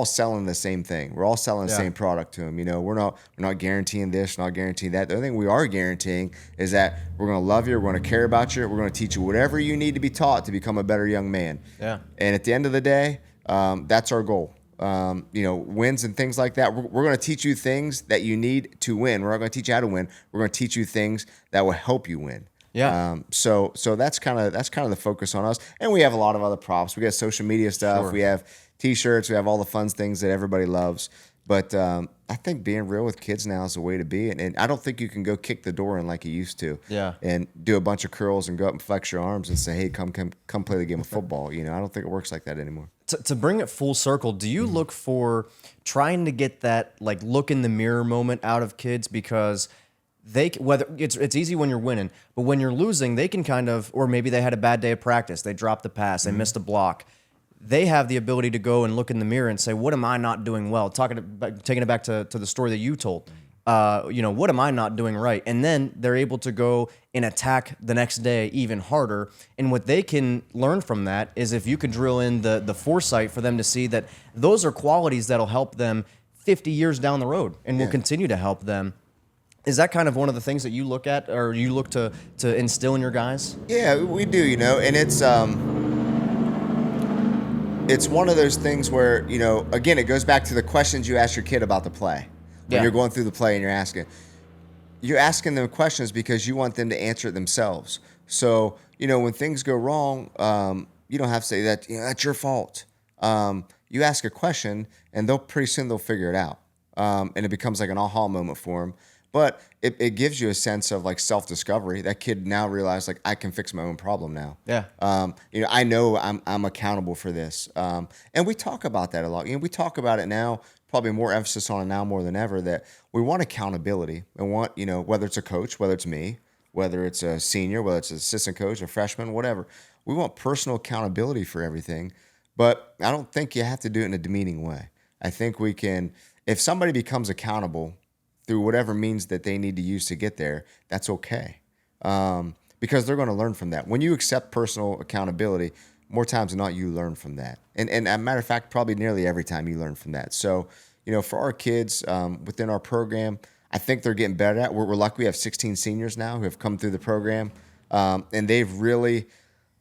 selling the same thing. We're all selling the same product to them. We're not guaranteeing this, not guaranteeing that. The only thing we are guaranteeing is that we're going to love you, we're going to care about you, we're going to teach you whatever you need to be taught to become a better young man. Yeah. And at the end of the day, that's our goal. Wins and things like that. We're going to teach you things that you need to win. We're not going to teach you how to win. We're going to teach you things that will help you win. Yeah. So that's kind of the focus on us. And we have a lot of other props. We got social media stuff. Sure. We have T-shirts. We have all the fun things that everybody loves. But I think being real with kids now is the way to be. And I don't think you can go kick the door in like you used to. Yeah. And do a bunch of curls and go up and flex your arms and say, hey, come play the game of football. I don't think it works like that anymore. To bring it full circle, do you look for trying to get that like look in the mirror moment out of kids? Because whether it's easy when you're winning, but when you're losing, they can kind of, or maybe they had a bad day of practice, they dropped the pass, they missed a block. they have the ability to go and look in the mirror and say, what am I not doing well? Taking it back to the story that you told. What am I not doing right? And then they're able to go and attack the next day even harder. And what they can learn from that is if you can drill in the foresight for them to see that those are qualities that'll help them 50 years down the road and will continue to help them. Is that kind of one of the things that you look at or you look to instill in your guys? Yeah, we do, and it's one of those things where, again, it goes back to the questions you ask your kid about the play. When you're going through the play and you're asking them questions because you want them to answer it themselves. So, when things go wrong, you don't have to say that, that's your fault. You ask a question and pretty soon they'll figure it out. And it becomes like an aha moment for them. But it gives you a sense of like self-discovery. That kid now realizes like I can fix my own problem now. Yeah. I know I'm accountable for this. And we talk about that a lot. We talk about it now, probably more emphasis on it now more than ever, that we want accountability and want, whether it's a coach, whether it's me, whether it's a senior, whether it's an assistant coach, a freshman, whatever. We want personal accountability for everything. But I don't think you have to do it in a demeaning way. I think we can, if somebody becomes accountable through whatever means that they need to use to get there, that's okay. Because they're going to learn from that. When you accept personal accountability, more times than not, you learn from that. And as a matter of fact, probably nearly every time you learn from that. So, for our kids within our program, I think they're getting better at it. We're lucky we have 16 seniors now who have come through the program. And they've really,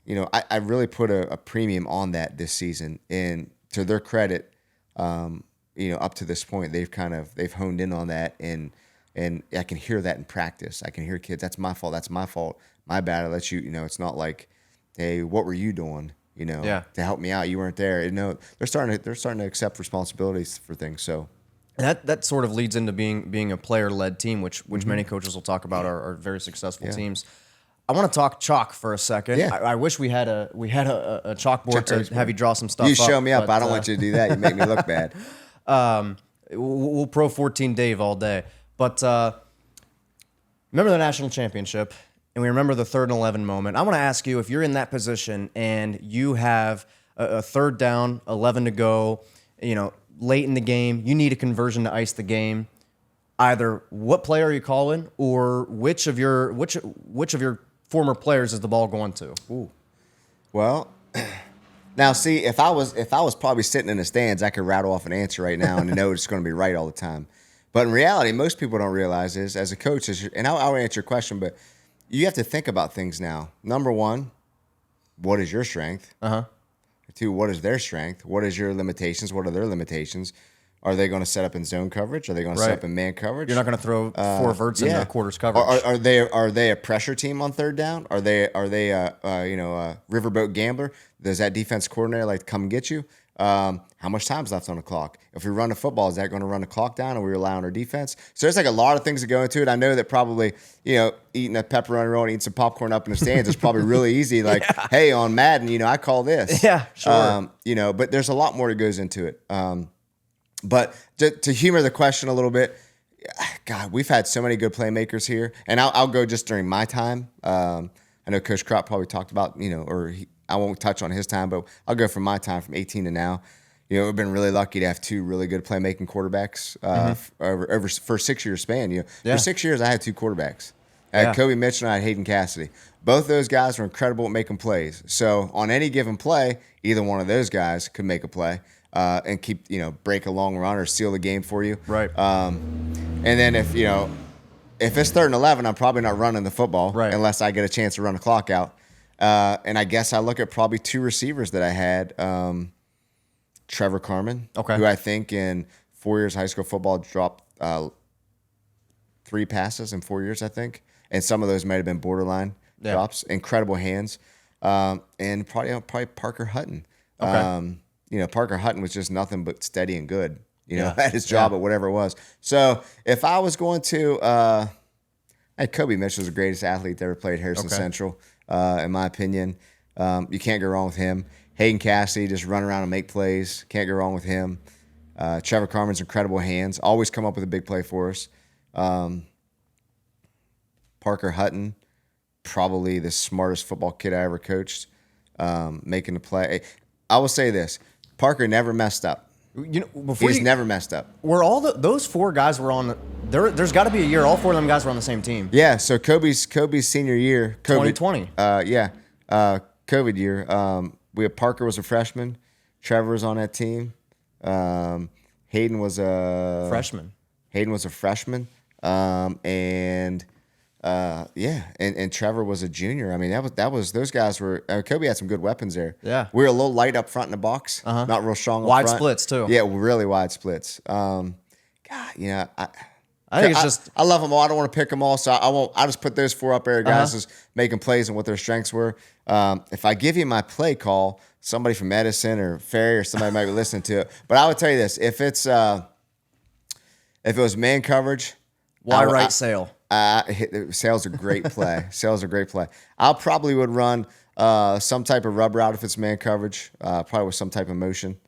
I really put a premium on that this season. And to their credit, up to this point, they've honed in on that, and I can hear that in practice. I can hear kids, that's my fault, my bad. I let you, it's not like, hey, what were you doing, to help me out? You weren't there. They're starting to accept responsibilities for things. So that sort of leads into being a player-led team, which many coaches will talk about are very successful teams. I want to talk chalk for a second. Yeah. I wish we had a chalkboard to have you draw some stuff. You show me up. I don't want you to do that. You make me look bad. We'll Pro 14 Dave all day. But remember the national championship, and we remember the 3rd and 11 moment. I want to ask you, if you're in that position and you have a 3rd down, 11 to go, late in the game, you need a conversion to ice the game. Either what player are you calling, or which of your former players is the ball going to? Ooh. Well, now see, if I was probably sitting in the stands, I could rattle off an answer right now and know it's going to be right all the time. But in reality, most people don't realize is, as a coach, and I'll answer your question, but you have to think about things now. Number one, what is your strength? 2, what is their strength? What is your limitations? What are their limitations? Are they going to set up in zone coverage? Are they going to set up in man coverage? You're not going to throw 4 verts into a quarters coverage. Are they a pressure team on 3rd down? Are they a riverboat gambler? Does that defense coordinator like to come and get you? How much time's left on the clock? If we run the football, is that going to run the clock down, or we rely on our defense? So there's like a lot of things that go into it. I know that probably eating a pepperoni roll and eating some popcorn up in the stands is probably really easy. Like, hey, on Madden, I call this. Yeah, sure. But there's a lot more that goes into it. But to humor the question a little bit, God, we've had so many good playmakers here. And I'll go just during my time. I know Coach Crop probably talked about, I won't touch on his time, but I'll go from my time from 18 to now. We've been really lucky to have 2 really good playmaking quarterbacks over for a 6-year span. For 6 years, I had 2 quarterbacks. I had Kobe Mitchell and I had Hayden Cassidy. Both those guys were incredible at making plays. So on any given play, either one of those guys could make a play. And keep, break a long run or seal the game for you. Right. And then if it's 3rd and 11, I'm probably not running the football unless I get a chance to run the clock out. And I guess I look at probably 2 receivers that I had. Trevor Carmen, who I think in 4 years of high school football dropped 3 passes in 4 years, I think. And some of those might have been borderline drops. Incredible hands. And probably Parker Hutton. Parker Hutton was just nothing but steady and good, at his job at whatever it was. So if I was going to, Kobe Mitchell's the greatest athlete that ever played Harrison Central, in my opinion. You can't go wrong with him. Hayden Cassidy, just run around and make plays. Can't go wrong with him. Trevor Carmen's incredible hands. Always come up with a big play for us. Parker Hutton, probably the smartest football kid I ever coached, making the play. I will say this: Parker never messed up. He's never messed up. Were those 4 guys were on there? There's got to be a year all 4 of them guys were on the same team. Yeah. So Kobe's senior year, COVID, 2020. COVID year. We had Parker was a freshman. Trevor was on that team. Hayden was a Freshman. And Trevor was a junior. I mean, that was those guys were. Kobe had some good weapons there. Yeah, we were a little light up front in the box, not real strong. Wide front. splits too. Yeah, really wide splits. God, I think it's just I love them all. I don't want to pick them all, so I won't. I just put those 4 up there, guys, just making plays and what their strengths were. If I give you my play call, somebody from Edison or Ferry or somebody might be listening to it. But I would tell you this: if it was man coverage, Sale? Sale's a great play. Sale's a great play. I probably would run some type of rub route if it's man coverage, probably with some type of motion.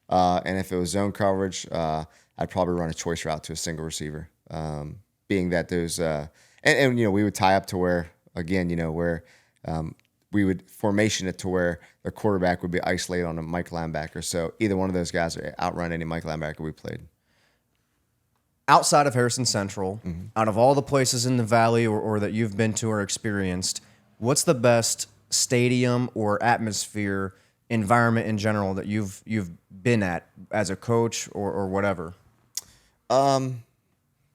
And if it was zone coverage, I'd probably run a choice route to a single receiver. Being that those and we would tie up to where we would formation it to where the quarterback would be isolated on a Mike linebacker. So either one of those guys would outrun any Mike linebacker we played. Outside of Harrison Central, out of all the places in the Valley or that you've been to or experienced, what's the best stadium or atmosphere, environment in general that you've been at as a coach or whatever?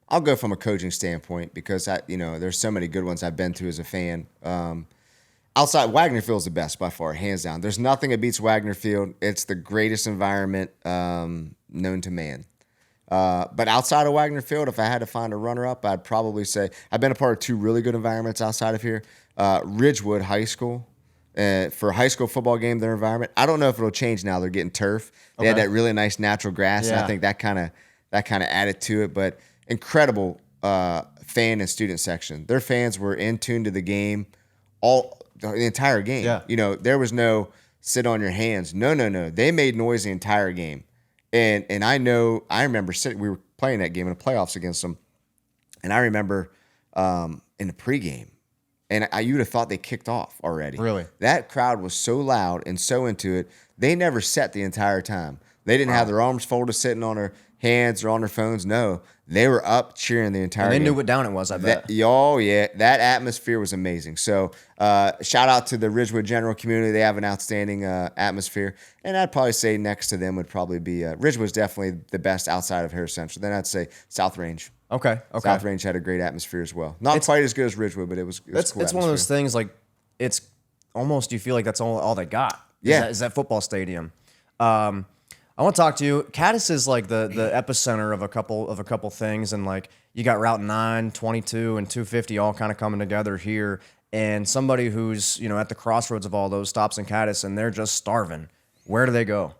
I'll go from a coaching standpoint because there's so many good ones I've been to as a fan. Outside, Wagner Field's the best by far, hands down. There's nothing that beats Wagner Field. It's the greatest environment known to man. But outside of Wagner Field, if I had to find a runner-up, I'd probably say I've been a part of 2 really good environments outside of here. Ridgewood High School. For a high school football game, their environment. I don't know if it'll change now. They're getting turf. They had that really nice natural grass, and I think that kind of added to it. But incredible fan and student section. Their fans were in tune to the game the entire game. Yeah. There was no sit on your hands. No. They made noise the entire game. And I remember we were playing that game in the playoffs against them, and I remember in the pregame, and you would have thought they kicked off already. Really? That crowd was so loud and so into it, they never sat the entire time. They didn't have their arms folded sitting on their hands or on their phones. No, they were up cheering the entire game. They knew what down it was, I bet. That atmosphere was amazing. So shout out to the Ridgewood General community. They have an outstanding atmosphere. And I'd probably say next to them would probably be Ridgewood's definitely the best outside of Harris Central. Then I'd say South Range. Okay. South Range had a great atmosphere as well. Not quite as good as Ridgewood, but it was cool. It's one of those things like it's almost you feel like that's all they got. Is that football stadium. I want to talk to you. Caddis is like the epicenter of a couple things, and like you got Route 9, 22, and 250 all kind of coming together here. And somebody who's at the crossroads of all those stops in Caddis, and they're just starving. Where do they go?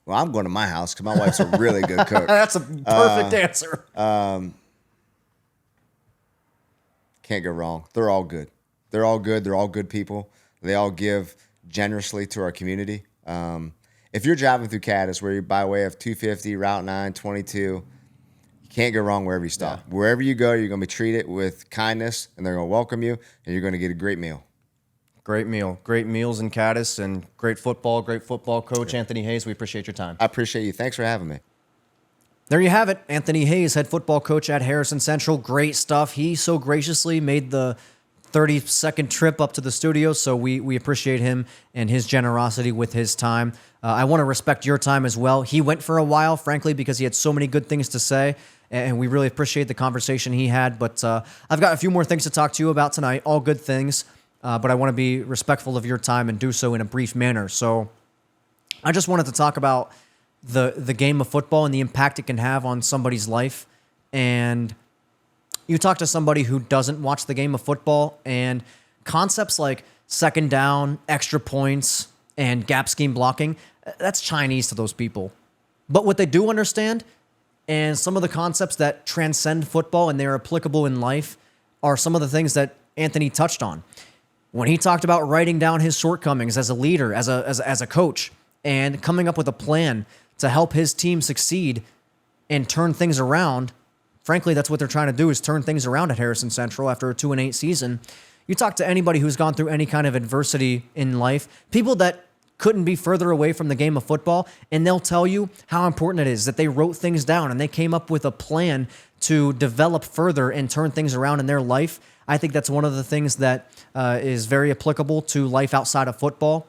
Well, I'm going to my house because my wife's a really good cook. That's a perfect answer. Can't go wrong. They're all good. They're all good. They're all good people. They all give generously to our community. If you're driving through Caddis, where you're by way of 250, Route 9, 22, you can't go wrong wherever you stop. Yeah. Wherever you go, you're going to be treated with kindness, and they're going to welcome you, and you're going to get a great meal. Great meal. Great meals in Caddis, and great football coach, Anthony Hayes. We appreciate your time. I appreciate you. Thanks for having me. There you have it. Anthony Hayes, head football coach at Harrison Central. Great stuff. He so graciously made the 30-second trip up to the studio, so we appreciate him and his generosity with his time. I want to respect your time as well. He went for a while, frankly, because he had so many good things to say, and we really appreciate the conversation he had. But I've got a few more things to talk to you about tonight, all good things, but I want to be respectful of your time and do so in a brief manner. So I just wanted to talk about the game of football and the impact it can have on somebody's life. And you talk to somebody who doesn't watch the game of football, and concepts like second down, extra points, and gap scheme blocking, that's Chinese to those people. But what they do understand, and some of the concepts that transcend football and they're applicable in life, are some of the things that Anthony touched on. When he talked about writing down his shortcomings as a leader, as a coach, and coming up with a plan to help his team succeed and turn things around. Frankly, that's what they're trying to do, is turn things around at Harrison Central after a 2-8 season. You talk to anybody who's gone through any kind of adversity in life, people that couldn't be further away from the game of football, and they'll tell you how important it is that they wrote things down and they came up with a plan to develop further and turn things around in their life. I think that's one of the things that is very applicable to life outside of football.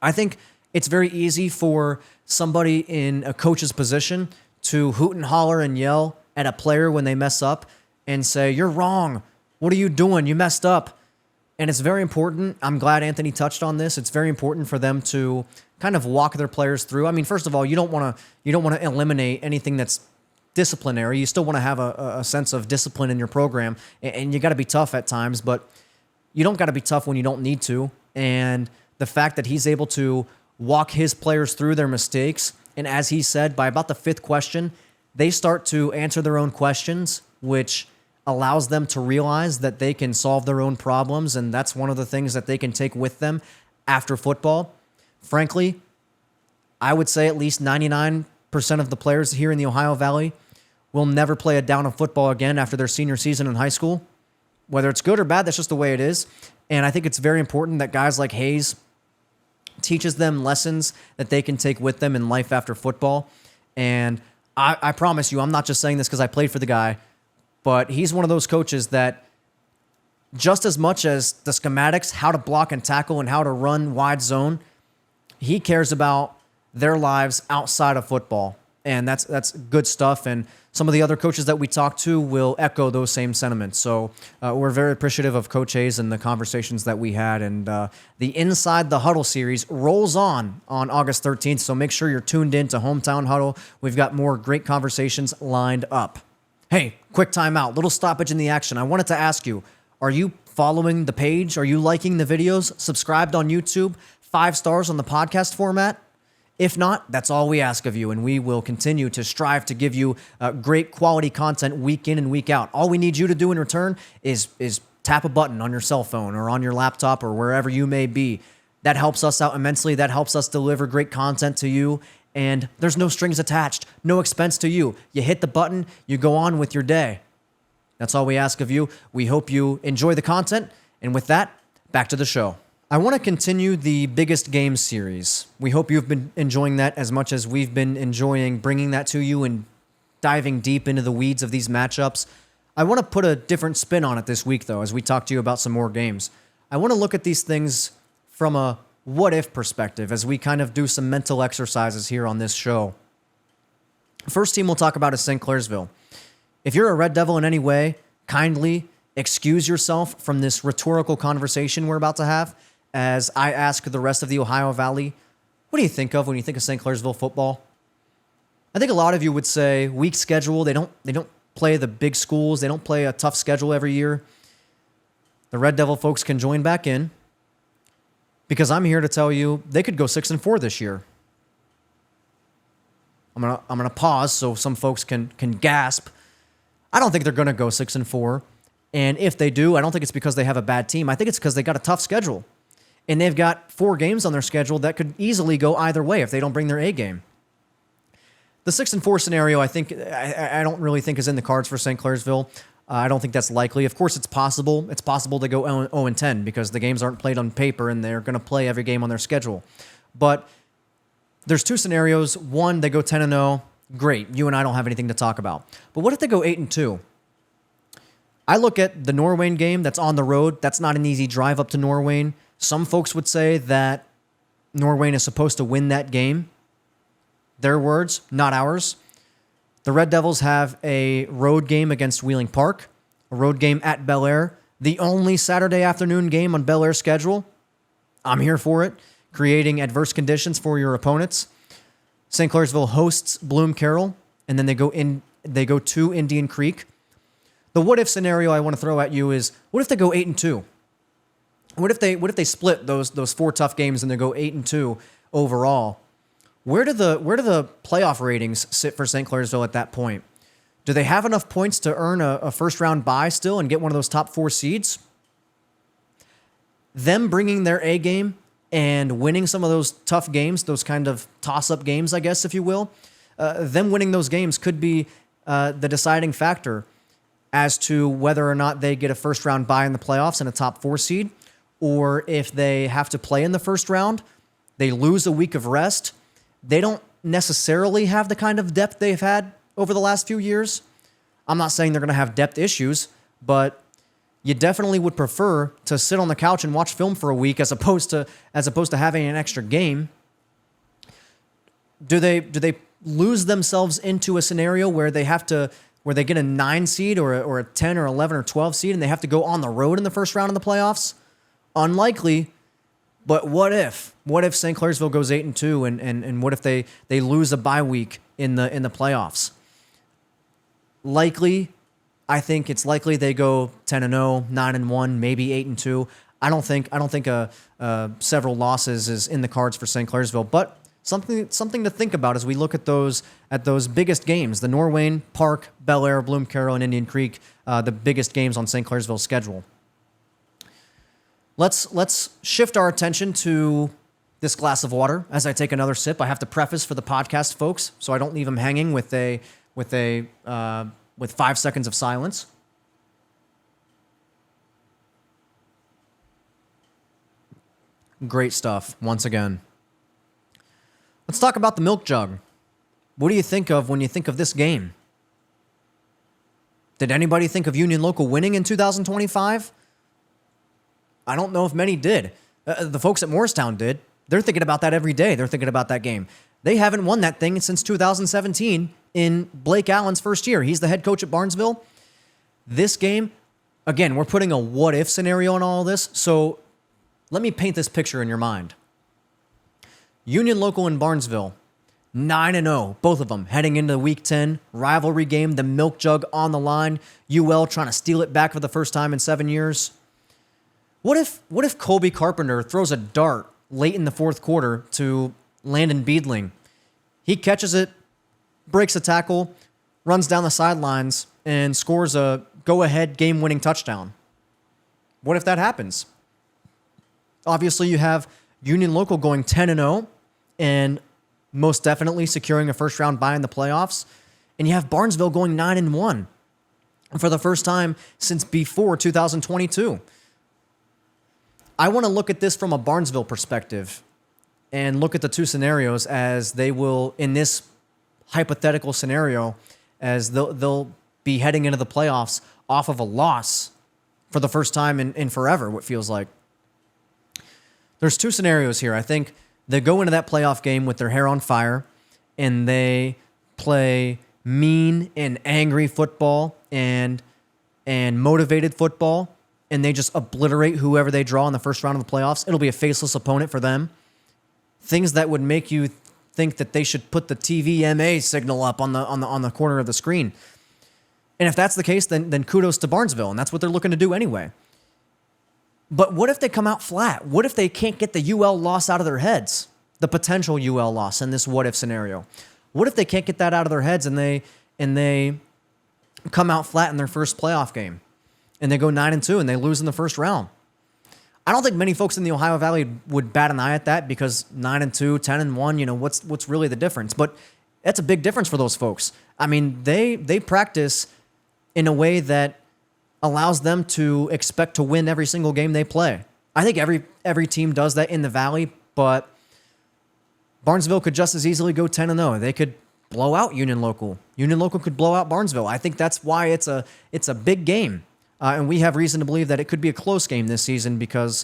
I think it's very easy for somebody in a coach's position to hoot and holler and yell at a player when they mess up and say, "You're wrong. What are you doing? You messed up." And it's very important. I'm glad Anthony touched on this. It's very important for them to kind of walk their players through. I mean, first of all, you don't want to eliminate anything that's disciplinary. You still want to have a sense of discipline in your program, and you got to be tough at times, but you don't got to be tough when you don't need to. And the fact that he's able to walk his players through their mistakes, and as he said, by about the 5th question, they start to answer their own questions, which allows them to realize that they can solve their own problems, and that's one of the things that they can take with them after football. Frankly, I would say at least 99% of the players here in the Ohio Valley will never play a down of football again after their senior season in high school. Whether it's good or bad, that's just the way it is. And I think it's very important that guys like Hayes teaches them lessons that they can take with them in life after football. And I promise you, I'm not just saying this because I played for the guy, but he's one of those coaches that just as much as the schematics, how to block and tackle and how to run wide zone, he cares about their lives outside of football. And that's good stuff. And some of the other coaches that we talk to will echo those same sentiments. So we're very appreciative of Coach Hayes and the conversations that we had. And the Inside the Huddle series rolls on August 13th. So make sure you're tuned in to Hometown Huddle. We've got more great conversations lined up. Hey, quick timeout, little stoppage in the action. I wanted to ask you, are you following the page? Are you liking the videos? Subscribed on YouTube? 5 stars on the podcast format? If not, that's all we ask of you, and we will continue to strive to give you great quality content week in and week out. All we need you to do in return is tap a button on your cell phone or on your laptop or wherever you may be. That helps us out immensely. That helps us deliver great content to you. And there's no strings attached, no expense to you. You hit the button, you go on with your day. That's all we ask of you. We hope you enjoy the content. And with that, back to the show. I want to continue the Biggest Games series. We hope you've been enjoying that as much as we've been enjoying bringing that to you and diving deep into the weeds of these matchups. I want to put a different spin on it this week, though, as we talk to you about some more games. I want to look at these things from a what-if perspective as we kind of do some mental exercises here on this show. First team we'll talk about is St. Clairsville. If you're a Red Devil in any way, kindly excuse yourself from this rhetorical conversation we're about to have as I ask the rest of the Ohio Valley, what do you think of when you think of St. Clairsville football? I think a lot of you would say weak schedule. They don't play the big schools. They don't play a tough schedule every year. The Red Devil folks can join back in, because I'm here to tell you they could go 6-4 this year. I'm gonna pause so some folks can gasp. I don't think they're gonna go 6-4, and if they do, I don't think it's because they have a bad team. I think it's because they got a tough schedule, and they've got 4 games on their schedule that could easily go either way if they don't bring their A game. The 6-4 scenario, I don't really think is in the cards for St. Clairsville. I don't think that's likely. Of course, it's possible. It's possible to go 0-10 because the games aren't played on paper and they're going to play every game on their schedule. But there's 2 scenarios. One, they go 10-0. Great. You and I don't have anything to talk about. But what if they go 8-2? I look at the Norwayne game that's on the road. That's not an easy drive up to Norwayne. Some folks would say that Norwayne is supposed to win that game. Their words, not ours. The Red Devils have a road game against Wheeling Park, a road game at Bel Air, the only Saturday afternoon game on Bel Air's schedule. I'm here for it, creating adverse conditions for your opponents. St. Clairsville hosts Bloom Carroll, and then they go to Indian Creek. The what-if scenario I want to throw at you is, what if they go 8-2? What if they split those 4 tough games and they go 8-2 overall? Where do the playoff ratings sit for St. Clairsville at that point? Do they have enough points to earn a first-round bye still and get one of those top 4 seeds? Them bringing their A game and winning some of those tough games, those kind of toss-up games, I guess, if you will, them winning those games could be the deciding factor as to whether or not they get a first-round bye in the playoffs and a top 4 seed, or if they have to play in the first round, They lose a week of rest. They don't necessarily have the kind of depth they've had over the last few years. I'm not saying they're going to have depth issues, but you definitely would prefer to sit on the couch and watch film for a week as opposed to having an extra game. Do they lose themselves into a scenario where they get a 9 seed or a 10 or 11 or 12 seed and they have to go on the road in the first round of the playoffs? Unlikely. But what if? What if St. Clairsville goes 8-2 and what if they lose a bye week in the playoffs? Likely, I think it's likely they go 10-0, 9-1, maybe 8-2. I don't think several losses is in the cards for St. Clairsville, but something to think about as we look at those biggest games: the Norwayne, Park, Bel Air, Bloom Carroll, and Indian Creek, the biggest games on St. Clairsville's schedule. Let's shift our attention to this glass of water as I take another sip. I have to preface for the podcast folks, so I don't leave them hanging with 5 seconds of silence. Great stuff, once again. Let's talk about the milk jug. What do you think of when you think of this game? Did anybody think of Union Local winning in 2025? I don't know if many did. The folks at Morristown did. They're thinking about that every day. They're thinking about that game. They haven't won that thing since 2017 in Blake Allen's first year. He's the head coach at Barnesville. This game, again, we're putting a what-if scenario in all of this, so let me paint this picture in your mind. Union Local and Barnesville, 9-0, both of them, heading into Week 10, rivalry game, the milk jug on the line, UL trying to steal it back for the first time in 7 years. What if Colby Carpenter throws a dart late in the fourth quarter to Landon Beedling? He catches it, breaks a tackle, runs down the sidelines, and scores a go-ahead game-winning touchdown. What if that happens? Obviously, you have Union Local going 10-0 and most definitely securing a first-round bye in the playoffs, and you have Barnesville going 9-1 for the first time since before 2022. I want to look at this from a Barnesville perspective and look at the two scenarios as they will, in this hypothetical scenario, as they'll be heading into the playoffs off of a loss for the first time in forever, what feels like. There's two scenarios here. I think they go into that playoff game with their hair on fire and they play mean and angry football and motivated football, and they just obliterate whoever they draw in the first round of the playoffs. It'll be a faceless opponent for them. Things that would make you think that they should put the TVMA signal up on the corner of the screen. And if that's the case, then kudos to Barnesville, and that's what they're looking to do anyway. But what if they come out flat? What if they can't get the UL loss out of their heads? The potential UL loss in this what-if scenario. What if they can't get that out of their heads and they come out flat in their first playoff game? And they go 9-2 and they lose in the first round. I don't think many folks in the Ohio Valley would bat an eye at that because 9-2, 10-1, what's really the difference? But that's a big difference for those folks. I mean, they practice in a way that allows them to expect to win every single game they play. I think every team does that in the Valley, but Barnesville could just as easily go 10-0. They could blow out Union Local. Union Local could blow out Barnesville. I think that's why it's a big game. And we have reason to believe that it could be a close game this season because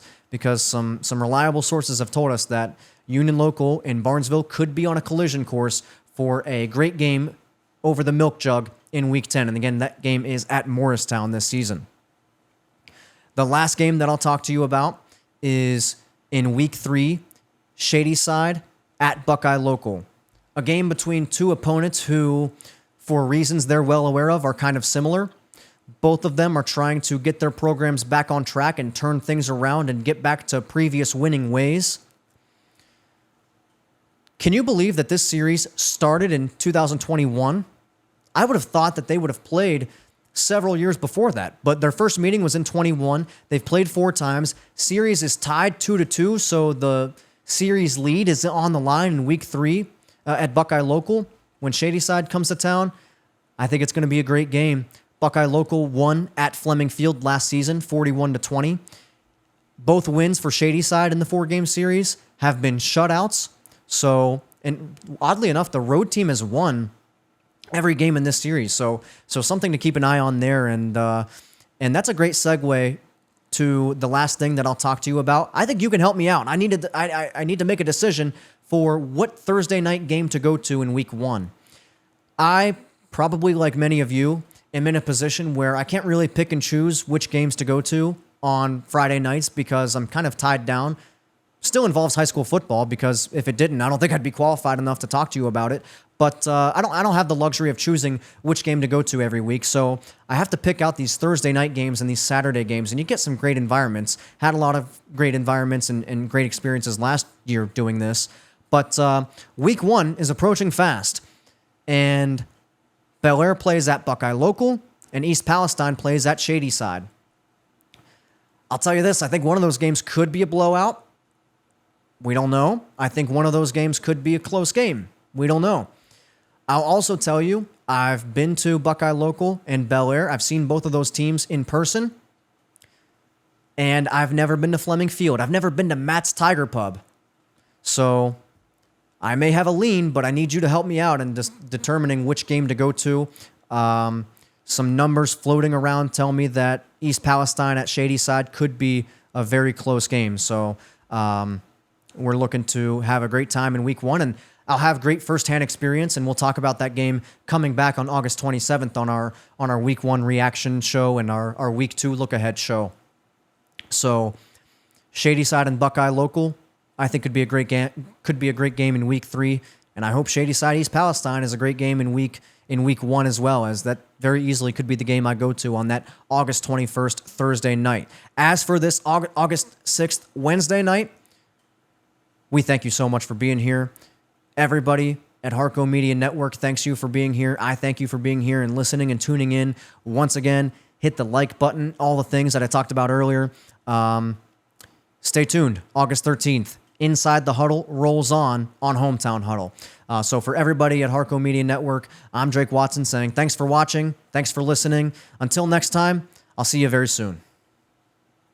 some reliable sources have told us that Union Local and Barnesville could be on a collision course for a great game over the milk jug in Week 10. And again, that game is at Morristown this season. The last game that I'll talk to you about is in Week 3, Shadyside at Buckeye Local. A game between two opponents who, for reasons they're well aware of, are kind of similar. Both of them are trying to get their programs back on track and turn things around and get back to previous winning ways. Can you believe that this series started in 2021? I would have thought that they would have played several years before that, but their first meeting was in 21. They've played 4 times. Series is tied 2-2, so the series lead is on the line in Week 3 at Buckeye Local when Shadyside comes to town. I think it's going to be a great game. Buckeye Local won at Fleming Field last season, 41-20. Both wins for Shadyside in the 4-game series have been shutouts. So, and oddly enough, the road team has won every game in this series. So something to keep an eye on there. And that's a great segue to the last thing that I'll talk to you about. I think you can help me out. I need to make a decision for what Thursday night game to go to in week 1. I probably, like many of you, am in a position where I can't really pick and choose which games to go to on Friday nights because I'm kind of tied down. Still involves high school football, because if it didn't, I don't think I'd be qualified enough to talk to you about it. But I don't have the luxury of choosing which game to go to every week. So I have to pick out these Thursday night games and these Saturday games, and you get some great environments. Had a lot of great environments and great experiences last year doing this. But week 1 is approaching fast, and Bel Air plays at Buckeye Local, and East Palestine plays at Shadyside. I'll tell you this, I think one of those games could be a blowout. We don't know. I think one of those games could be a close game. We don't know. I'll also tell you, I've been to Buckeye Local and Bel Air. I've seen both of those teams in person. And I've never been to Fleming Field. I've never been to Matt's Tiger Pub. So I may have a lean, but I need you to help me out in determining which game to go to. Some numbers floating around tell me that East Palestine at Shadyside could be a very close game. So we're looking to have a great time in week 1, and I'll have great firsthand experience, and we'll talk about that game coming back on August 27th on our week 1 reaction show and our week 2 look ahead show. So Shadyside and Buckeye Local, I think could be a great game in week 3, and I hope Shadyside East Palestine is a great game in week 1 as well, as that very easily could be the game I go to on that August 21st Thursday night. As for this August 6th Wednesday night, we thank you so much for being here. Everybody at Harco Media Network thanks you for being here. I thank you for being here and listening and tuning in. Once again, hit the like button, all the things that I talked about earlier. Stay tuned. August 13th, Inside the Huddle rolls on Hometown Huddle. So for everybody at Harco Media Network, I'm Drake Watson saying thanks for watching. Thanks for listening. Until next time, I'll see you very soon.